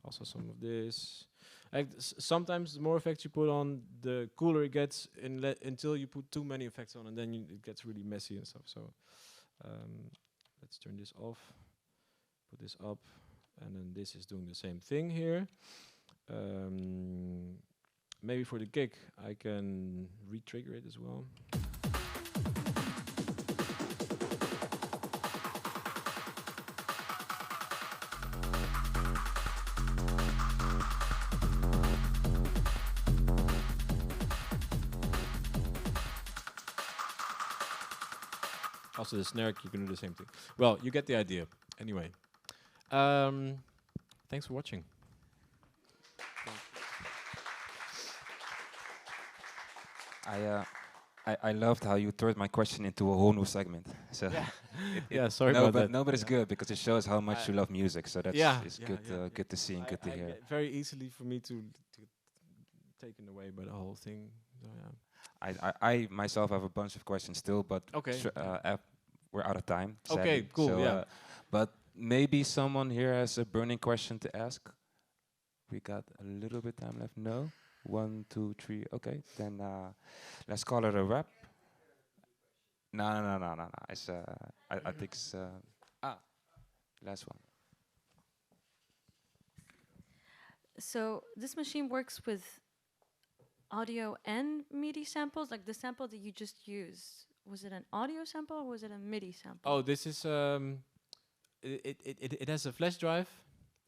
Also some of this. Like sometimes the more effects you put on, the cooler it gets. Until you put too many effects on, and then it gets really messy and stuff. So let's turn this off. Put this up, and then this is doing the same thing here. Maybe for the kick, I can re-trigger it as well. Also the snare, you can do the same thing. Well, you get the idea. Anyway, thanks for watching. I loved how you turned my question into a whole new segment. So Yeah, sorry no, about but that. no, but it's good because it shows how much you love music. So that's it's good to see and good to hear. Very easily for me to taken away by the whole thing. So, yeah. I myself have a bunch of questions still, but Okay. we're out of time. Okay, sadly. cool, So, yeah. but maybe someone here has a burning question to ask. We got a little bit time left. No, 1, 2, 3. Okay, then let's call it a wrap. No. It's I think it's last one. So this machine works with audio and MIDI samples, like the sample that you just used. Was it an audio sample or was it a MIDI sample? Oh, this is it has a flash drive,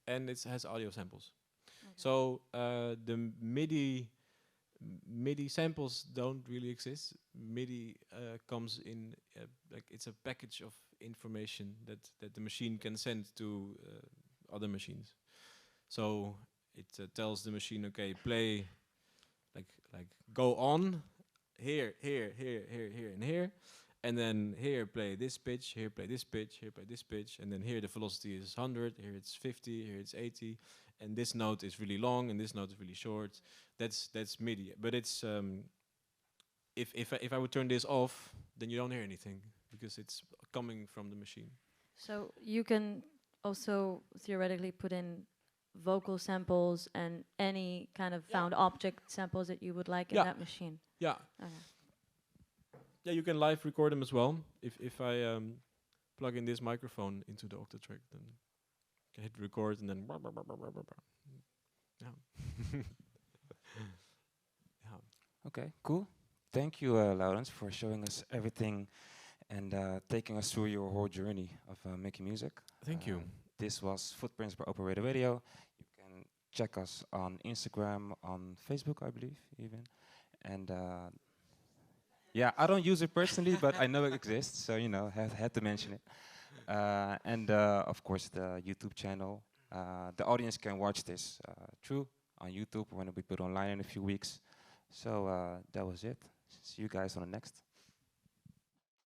and it has audio samples. Okay. So the MIDI samples don't really exist. MIDI comes in like it's a package of information that the machine can send to other machines. So it tells the machine, okay, play, like go on, here, and here. And then here play this pitch, here play this pitch, here play this pitch, and then here the velocity is 100, here it's 50, here it's 80, and this note is really long and this note is really short. That's MIDI. But it's if I would turn this off, then you don't hear anything because it's coming from the machine. So you can also theoretically put in vocal samples and any kind of found object samples that you would like in Yeah. that machine. Yeah. Okay. Yeah, you can live record them as well. If I plug in this microphone into the Octatrack, then I can hit record and then. Yeah. Yeah. Okay, cool. Thank you, Laurens, for showing us everything and taking us through your whole journey of making music. Thank you. This was Footprints by Operator Radio. You can check us on Instagram, on Facebook, I believe, even. And yeah, I don't use it personally, but I know it exists, so you know, had to mention it. And of course, the YouTube channel. The audience can watch this through on YouTube when it will be put online in a few weeks. So that was it. See you guys on the next.